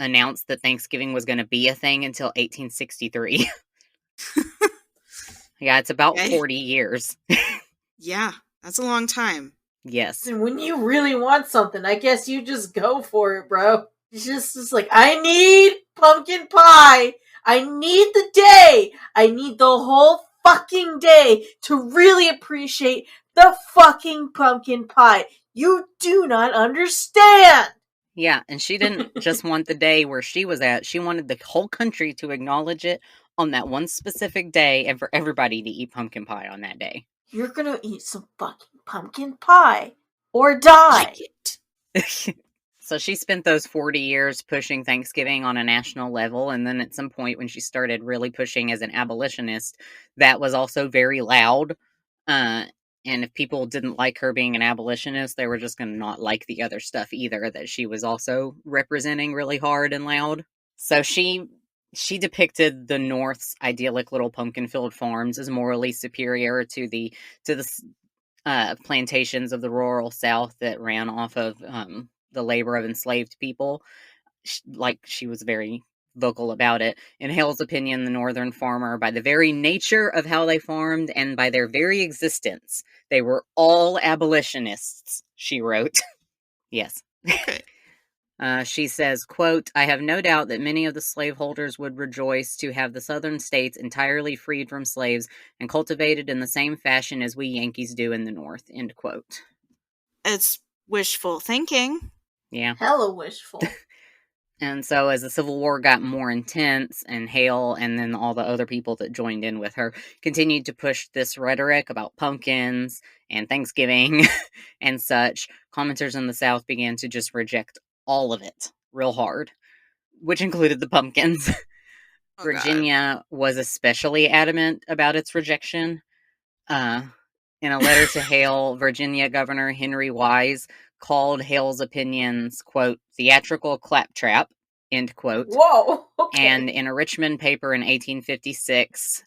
announce that Thanksgiving was going to be a thing until 1863. Yeah, it's about 40 years. Yeah, that's a long time. Yes. And when you really want something, I guess you just go for it, bro. It's just like, I need pumpkin pie. I need the day. I need the whole fucking day to really appreciate the fucking pumpkin pie. You do not understand. Yeah, and she didn't just want the day where she was at. She wanted the whole country to acknowledge it on that one specific day and for everybody to eat pumpkin pie on that day. You're gonna eat some fucking pumpkin pie or die. Like it. So she spent those 40 years pushing Thanksgiving on a national level, and then at some point when she started really pushing as an abolitionist, that was also very loud. And if people didn't like her being an abolitionist, they were just going to not like the other stuff either that she was also representing really hard and loud. So she depicted the North's idyllic little pumpkin-filled farms as morally superior to the plantations of the rural South that ran off of the labor of enslaved people. She was very vocal about it. In Hale's opinion, the northern farmer, by the very nature of how they farmed and by their very existence, they were all abolitionists, she wrote. Yes. Okay. She says, quote, I have no doubt that many of the slaveholders would rejoice to have the southern states entirely freed from slaves and cultivated in the same fashion as we Yankees do in the North, end quote. It's wishful thinking. Yeah. Hella wishful. And so as the Civil War got more intense, and Hale and then all the other people that joined in with her continued to push this rhetoric about pumpkins and Thanksgiving and such, commenters in the South began to just reject all of it real hard, which included the pumpkins. Virginia was especially adamant about its rejection. In a letter to Hale, Virginia Governor Henry Wise called Hale's opinions, quote, theatrical claptrap, end quote. Whoa! Okay. And in a Richmond paper in 1856,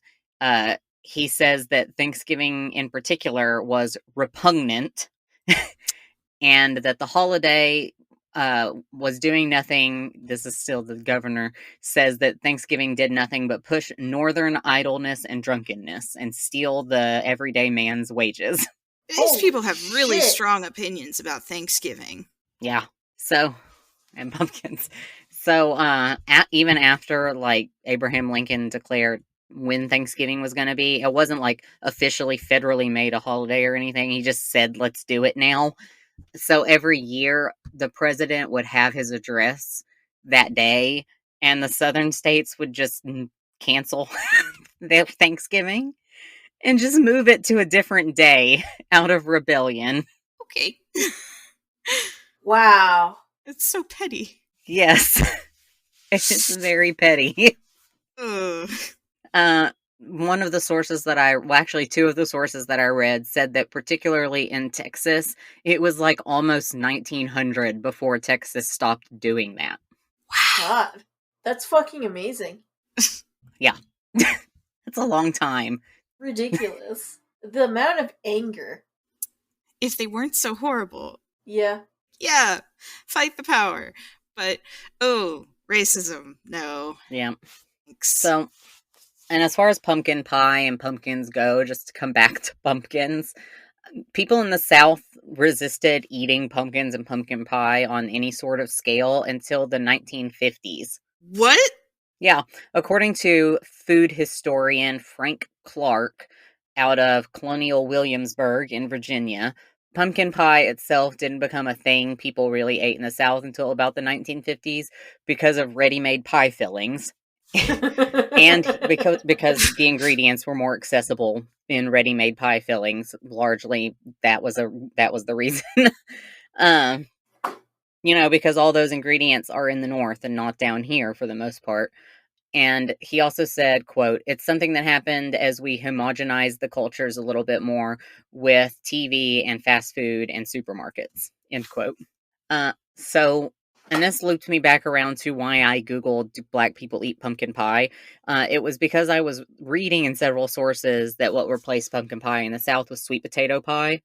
he says that Thanksgiving in particular was repugnant, and that the holiday was doing nothing. This is still the governor says that Thanksgiving did nothing but push northern idleness and drunkenness and steal the everyday man's wages. These people have really shit. strong opinions about Thanksgiving. Yeah. So, and pumpkins. So, even after like Abraham Lincoln declared when Thanksgiving was going to be, it wasn't like officially federally made a holiday or anything. He just said, let's do it now. So every year, the president would have his address that day, and the southern states would just cancel their Thanksgiving and just move it to a different day out of rebellion. Okay. Wow. It's so petty. Yes. It's very petty. Ugh. One of the sources that actually two of the sources that I read said that particularly in Texas, it was like almost 1900 before Texas stopped doing that. Wow. God. That's fucking amazing. Yeah. It's a long time. Ridiculous. The amount of anger. If they weren't so horrible. Yeah. Yeah. Fight the power. But, oh, racism. No. Yeah. Thanks. So, and as far as pumpkin pie and pumpkins go, just to come back to pumpkins, people in the South resisted eating pumpkins and pumpkin pie on any sort of scale until the 1950s. What? Yeah. According to food historian Frank Clark out of Colonial Williamsburg in Virginia, pumpkin pie itself didn't become a thing people really ate in the South until about the 1950s because of ready-made pie fillings. And because the ingredients were more accessible in ready-made pie fillings, largely that was the reason. Because all those ingredients are in the North and not down here for the most part. And he also said, quote, "It's something that happened as we homogenized the cultures a little bit more with TV and fast food and supermarkets," end quote. And this looped me back around to why I Googled, do black people eat pumpkin pie? It was because I was reading in several sources that what replaced pumpkin pie in the South was sweet potato pie.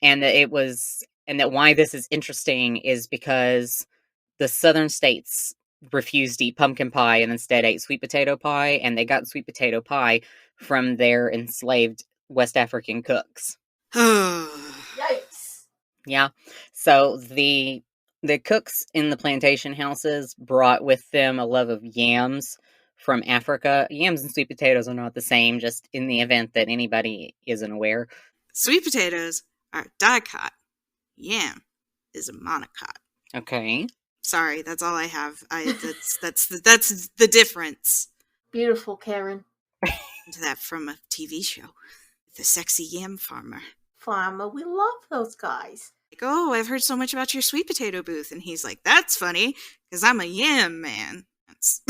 And that why this is interesting is because the southern states refused to eat pumpkin pie and instead ate sweet potato pie, and they got sweet potato pie from their enslaved West African cooks. Yikes. Yeah. So the cooks in the plantation houses brought with them a love of yams from Africa. Yams and sweet potatoes are not the same, just in the event that anybody isn't aware. Sweet potatoes are dicot. Yam is a monocot. Okay. Sorry, that's all I have. That's the difference. Beautiful, Karen. To that from a TV show. The Sexy Yam Farmer. Farmer, we love those guys. Like, oh, I've heard so much about your sweet potato booth. And he's like, that's funny, because I'm a yam man. That's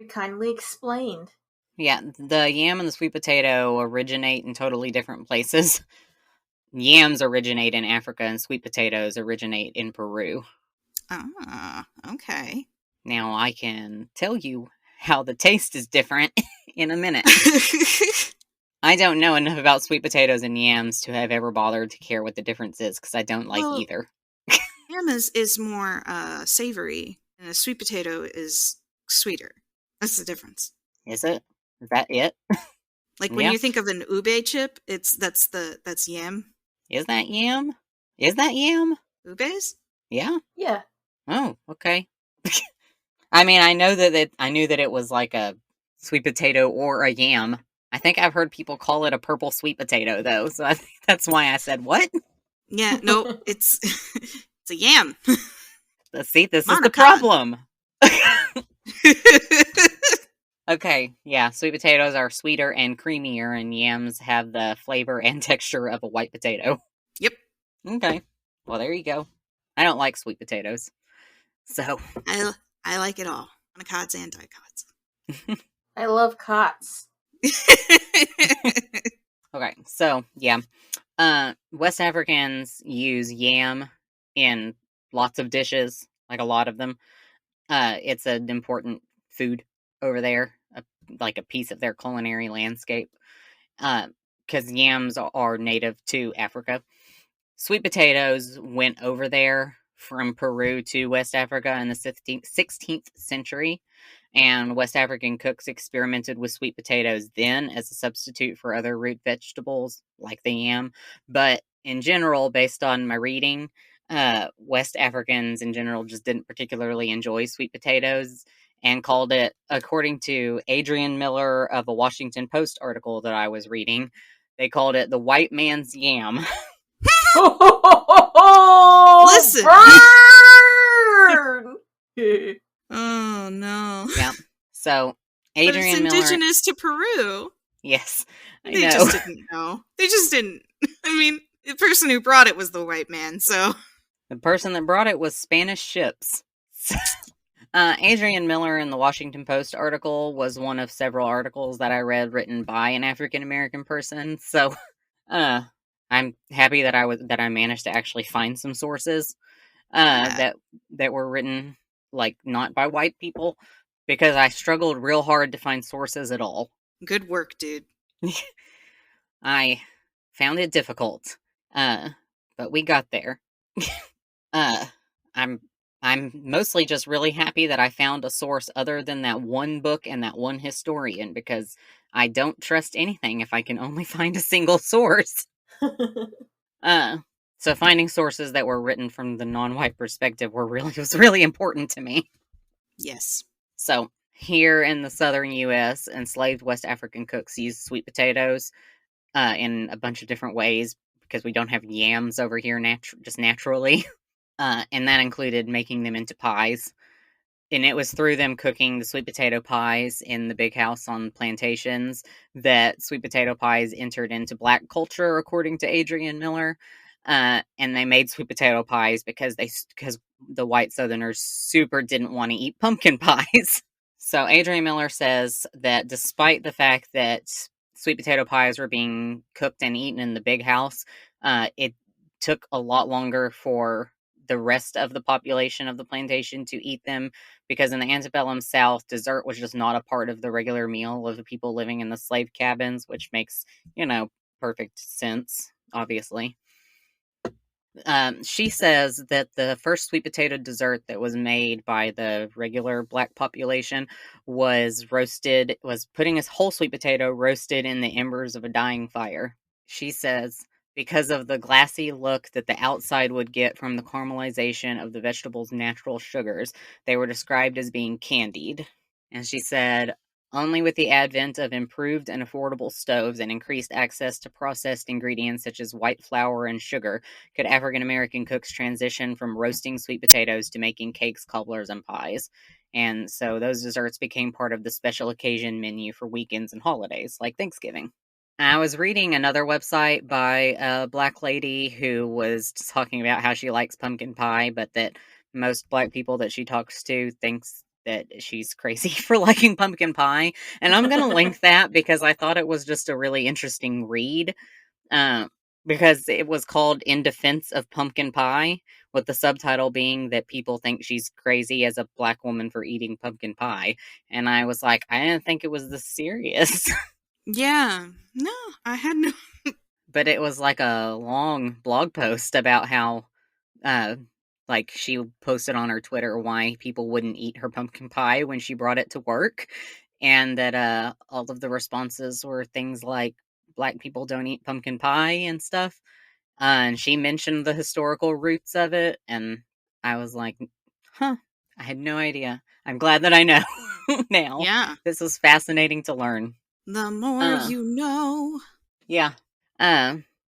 Kindly explained. Yeah, the yam and the sweet potato originate in totally different places. Yams originate in Africa and sweet potatoes originate in Peru. Ah, okay. Now I can tell you how the taste is different in a minute. I don't know enough about sweet potatoes and yams to have ever bothered to care what the difference is, because I don't like either. Yam is more savory, and a sweet potato is sweeter. That's the difference. Is it? Is that it? Like when you think of an ube chip, that's yam. Is that yam? Is that yam? Ubes? Yeah. Oh, okay. I mean, I knew that it was like a sweet potato or a yam. I think I've heard people call it a purple sweet potato, though, so I think that's why I said, what? Yeah, no, it's it's a yam. See, this is the problem. Okay, yeah, sweet potatoes are sweeter and creamier, and yams have the flavor and texture of a white potato. Yep. Okay, well, there you go. I don't like sweet potatoes, so I like it all, monocots and dicots. I love cots. Okay, so yeah, West Africans use yam in lots of dishes, like a lot of them. It's an important food over there, like a piece of their culinary landscape, because yams are native to Africa. Sweet potatoes went over there from Peru to West Africa in the 16th century, and West African cooks experimented with sweet potatoes then as a substitute for other root vegetables like the yam. But in general, based on my reading, West Africans in general just didn't particularly enjoy sweet potatoes and called it, according to Adrian Miller of a Washington Post article that I was reading, they called it the white man's yam. Listen. Burn! Oh no. Yeah. So Adrian but it's Miller, indigenous to Peru. yes, I They know. just didn't know. They just didn't. I mean, the person who brought it was the white man, so. The person that brought it was Spanish ships. Adrian Miller in the Washington Post article was one of several articles that I read written by an African American person. So, I'm happy that I managed to actually find some sources that were written like not by white people, because I struggled real hard to find sources at all. Good work, dude. I found it difficult, but we got there. I'm mostly just really happy that I found a source other than that one book and that one historian, because I don't trust anything if I can only find a single source. So finding sources that were written from the non-white perspective was really important to me. Yes. So here in the southern U.S., enslaved West African cooks used sweet potatoes in a bunch of different ways because we don't have yams over here just naturally. And that included making them into pies. And it was through them cooking the sweet potato pies in the big house on plantations that sweet potato pies entered into Black culture, according to Adrian Miller. And they made sweet potato pies because the white Southerners super didn't want to eat pumpkin pies. So Adrian Miller says that despite the fact that sweet potato pies were being cooked and eaten in the big house, it took a lot longer for the rest of the population of the plantation to eat them, because in the antebellum South, dessert was just not a part of the regular meal of the people living in the slave cabins, which makes, perfect sense, obviously. She says that the first sweet potato dessert that was made by the regular Black population was putting a whole sweet potato roasted in the embers of a dying fire. She says, because of the glassy look that the outside would get from the caramelization of the vegetable's natural sugars, they were described as being candied. And she said, only with the advent of improved and affordable stoves and increased access to processed ingredients such as white flour and sugar could African American cooks transition from roasting sweet potatoes to making cakes, cobblers, and pies. And so those desserts became part of the special occasion menu for weekends and holidays, like Thanksgiving. I was reading another website by a Black lady who was talking about how she likes pumpkin pie, but that most Black people that she talks to thinks that she's crazy for liking pumpkin pie. And I'm going to link that because I thought it was just a really interesting read. Because it was called In Defense of Pumpkin Pie, with the subtitle being that people think she's crazy as a Black woman for eating pumpkin pie. And I was like, I didn't think it was this serious. Yeah. No, I had no. But it was like a long blog post about how, she posted on her Twitter why people wouldn't eat her pumpkin pie when she brought it to work. And that all of the responses were things like, Black people don't eat pumpkin pie and stuff. And she mentioned the historical roots of it. And I was like, huh, I had no idea. I'm glad that I know now. Yeah. This was fascinating to learn. The more you know. Yeah.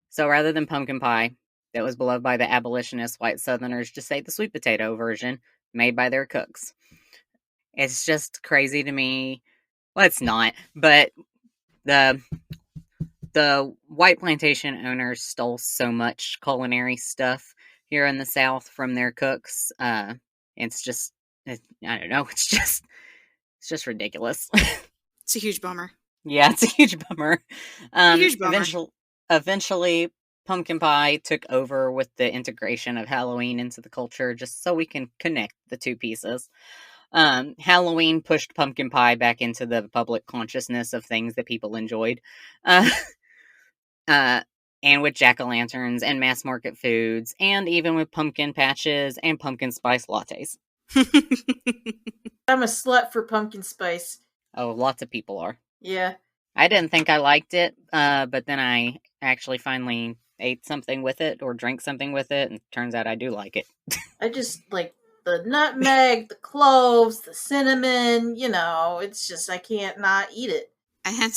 So rather than pumpkin pie, that was beloved by the abolitionist white Southerners, just ate the sweet potato version made by their cooks. It's just crazy to me. Well, it's not, but the white plantation owners stole so much culinary stuff here in the South from their cooks. I don't know. It's just ridiculous. It's a huge bummer. Yeah, it's a huge bummer. Huge bummer. Eventually, pumpkin pie took over with the integration of Halloween into the culture, just so we can connect the two pieces. Halloween pushed pumpkin pie back into the public consciousness of things that people enjoyed. and with jack-o'-lanterns and mass market foods, and even with pumpkin patches and pumpkin spice lattes. I'm a slut for pumpkin spice. Oh, lots of people are. Yeah. I didn't think I liked it, but then I actually finally ate something with it or drank something with it, and it turns out I do like it. I just like the nutmeg, the cloves, the cinnamon, it's just I can't not eat it. I had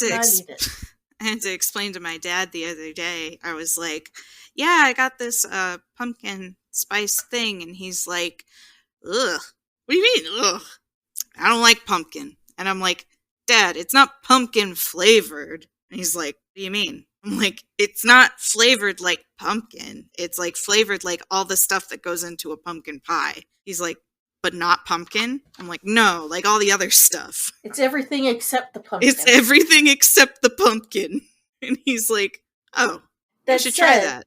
to explain to my dad the other day. I was like, yeah, I got this pumpkin spice thing, and he's like, ugh, what do you mean, ugh? I don't like pumpkin. And I'm like, Dad, it's not pumpkin flavored. And he's like, what do you mean? I'm like, it's not flavored like pumpkin. It's like flavored like all the stuff that goes into a pumpkin pie. He's like, but not pumpkin? I'm like, no, like all the other stuff. It's everything except the pumpkin. It's everything except the pumpkin. And he's like, oh, I should try that.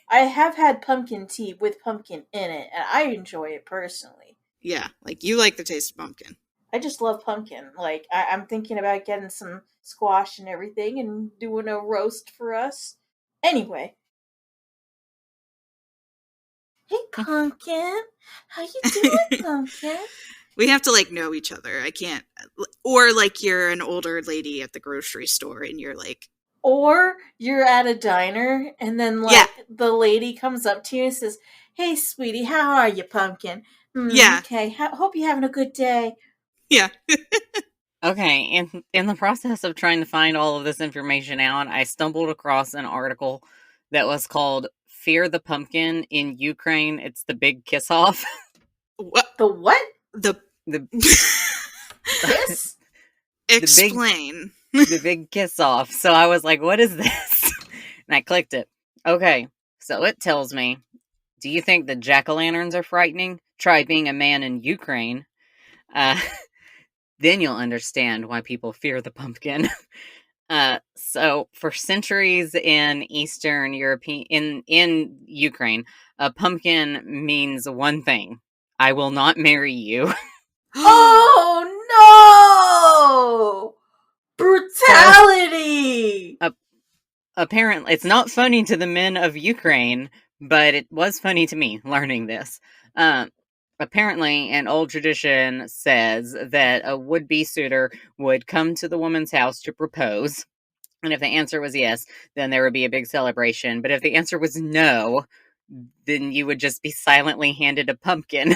I have had pumpkin tea with pumpkin in it, and I enjoy it personally. Yeah, like you like the taste of pumpkin. I just love pumpkin. Like, I'm thinking about getting some squash and everything and doing a roast for us. Anyway. Hey, Pumpkin. How you doing, Pumpkin? We have to, like, know each other. I can't... Or, like, you're an older lady at the grocery store and you're like... Or you're at a diner and then, like, the lady comes up to you and says, hey, sweetie, how are you, Pumpkin? Yeah. Okay, hope you're having a good day. Yeah. Okay, in the process of trying to find all of this information out, I stumbled across an article that was called Fear the Pumpkin in Ukraine. It's the big kiss-off. What? The what? The kiss? Explain. The big kiss-off. So I was like, what is this? And I clicked it. Okay, so it tells me, do you think the jack-o'-lanterns are frightening? Try being a man in Ukraine. Then you'll understand why people fear the pumpkin. So for centuries in Eastern European, in Ukraine, a pumpkin means one thing: I will not marry you. Oh no! Brutality! So, apparently, it's not funny to the men of Ukraine, but it was funny to me learning this. Apparently, an old tradition says that a would-be suitor would come to the woman's house to propose. And if the answer was yes, then there would be a big celebration. But if the answer was no, then you would just be silently handed a pumpkin.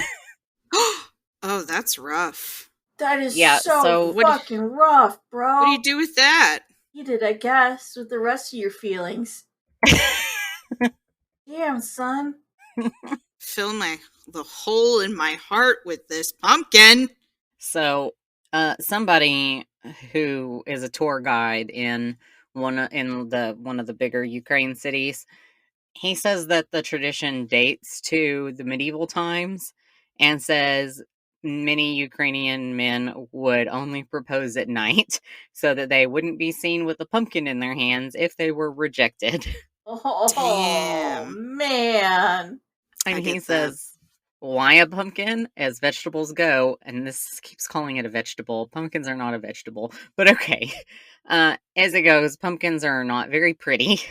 Oh, that's rough. That is so fucking rough, bro. What do you do with that? Eat it, I guess, with the rest of your feelings. Damn, son. Fill the hole in my heart with this pumpkin. So, somebody who is a tour guide in one of the bigger Ukraine cities, he says that the tradition dates to the medieval times, and says many Ukrainian men would only propose at night so that they wouldn't be seen with a pumpkin in their hands if they were rejected. Oh, damn. Man. And he says, why a pumpkin? As vegetables go, and this keeps calling it a vegetable. Pumpkins are not a vegetable, but okay. As it goes, pumpkins are not very pretty,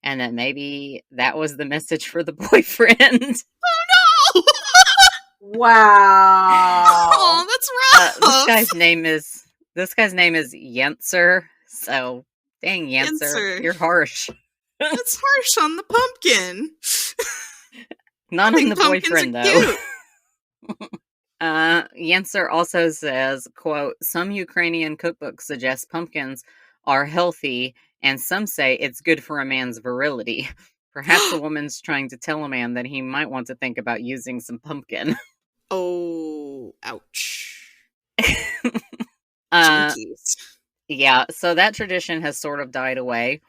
and that maybe that was the message for the boyfriend. Oh no! Wow. Oh, that's rough. This guy's name is Yenser. So, dang, Yenser, you're harsh. That's harsh on the pumpkin. Not on the boyfriend, though. Yenser also says, quote, some Ukrainian cookbooks suggest pumpkins are healthy, and some say it's good for a man's virility. Perhaps a woman's trying to tell a man that he might want to think about using some pumpkin. Oh, ouch. Yeah, so that tradition has sort of died away.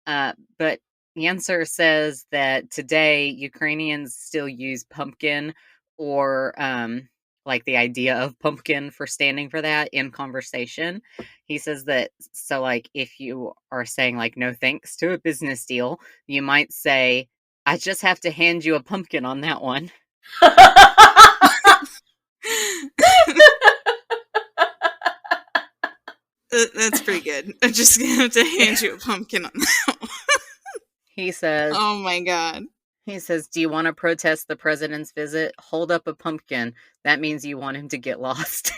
But Yenser says that today Ukrainians still use pumpkin, or like the idea of pumpkin for standing for that in conversation. He says that, so like if you are saying like no thanks to a business deal, you might say, I just have to hand you a pumpkin on that one. That's pretty good. I'm just gonna have to hand you a pumpkin on that one. He says, oh my god. do you want to protest the president's visit? Hold up a pumpkin. That means you want him to get lost.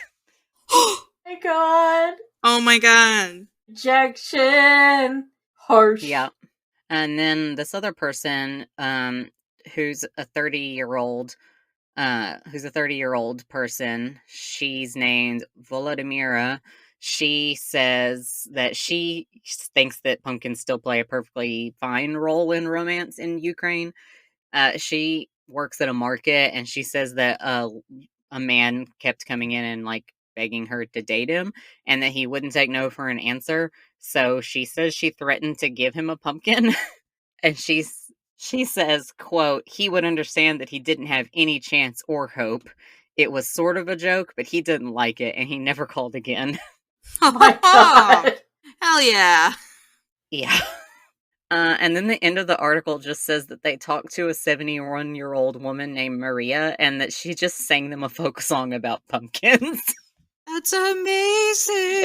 My god. Oh my god. Rejection. Harsh. Yeah. And then this other person, who's a 30-year-old person, she's named Volodymyra. She says that she thinks that pumpkins still play a perfectly fine role in romance in Ukraine. She works at a market, and she says that a man kept coming in and like begging her to date him, and that he wouldn't take no for an answer. So she says she threatened to give him a pumpkin, and she says, quote, he would understand that he didn't have any chance or hope. It was sort of a joke, but he didn't like it, and he never called again. Oh my god. Hell yeah. Yeah. And then the end of the article just says that they talked to a 71-year-old woman named Maria, and that she just sang them a folk song about pumpkins. That's amazing.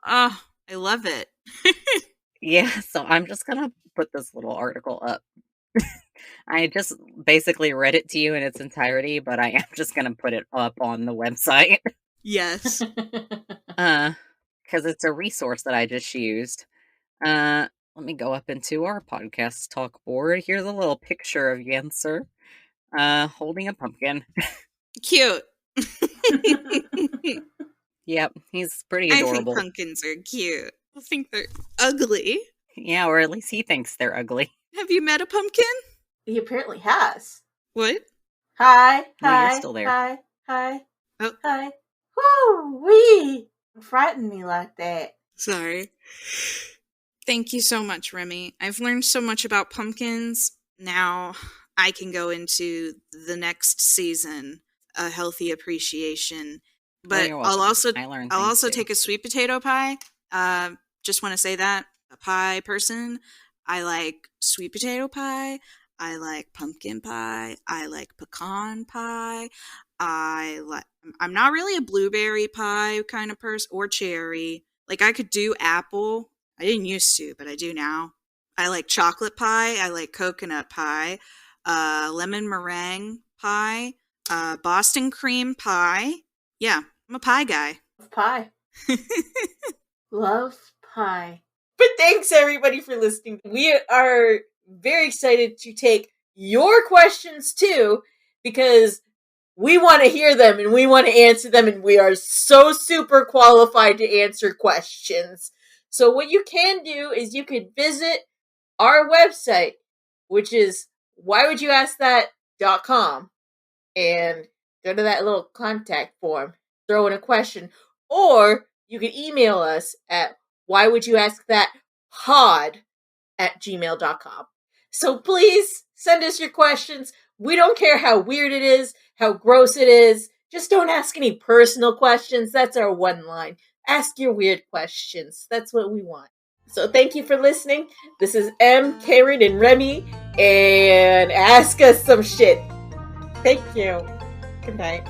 Oh, I love it. Yeah, so I'm just gonna put this little article up. I just basically read it to you in its entirety, but I am just gonna put it up on the website. Yes. Because it's a resource that I just used. Let me go up into our podcast talk board. Here's a little picture of Yenser holding a pumpkin. Cute. Yep, he's pretty adorable. I think pumpkins are cute. I think they're ugly. Yeah, or at least he thinks they're ugly. Have you met a pumpkin? He apparently has. What? Hi. No, you're still there. Hi. Oh. Hi. Woo-wee! Don't frighten me like that. Sorry. Thank you so much, Remy. I've learned so much about pumpkins. Now I can go into the next season a healthy appreciation. But I'll also take a sweet potato pie. Just want to say that. A pie person. I like sweet potato pie. I like pumpkin pie. I like pecan pie. I'm not really a blueberry pie kind of person, or cherry. Like, I could do apple. I didn't used to, but I do now. I like chocolate pie. I like coconut pie. Lemon meringue pie. Boston cream pie. Yeah, I'm a pie guy. Love pie. Love pie. But thanks everybody for listening. We are very excited to take your questions too, because we want to hear them and we want to answer them, and we are so super qualified to answer questions. So what you can do is you could visit our website, which is whywouldyouskthat.com, and go to that little contact form, throw in a question, or you can email us at whywouldyouskthatpod@gmail.com. So please send us your questions. We don't care how weird it is, how gross it is. Just don't ask any personal questions. That's our one line. Ask your weird questions. That's what we want. So thank you for listening. This is M, Karen, and Remy, and ask us some shit. Thank you. Good night.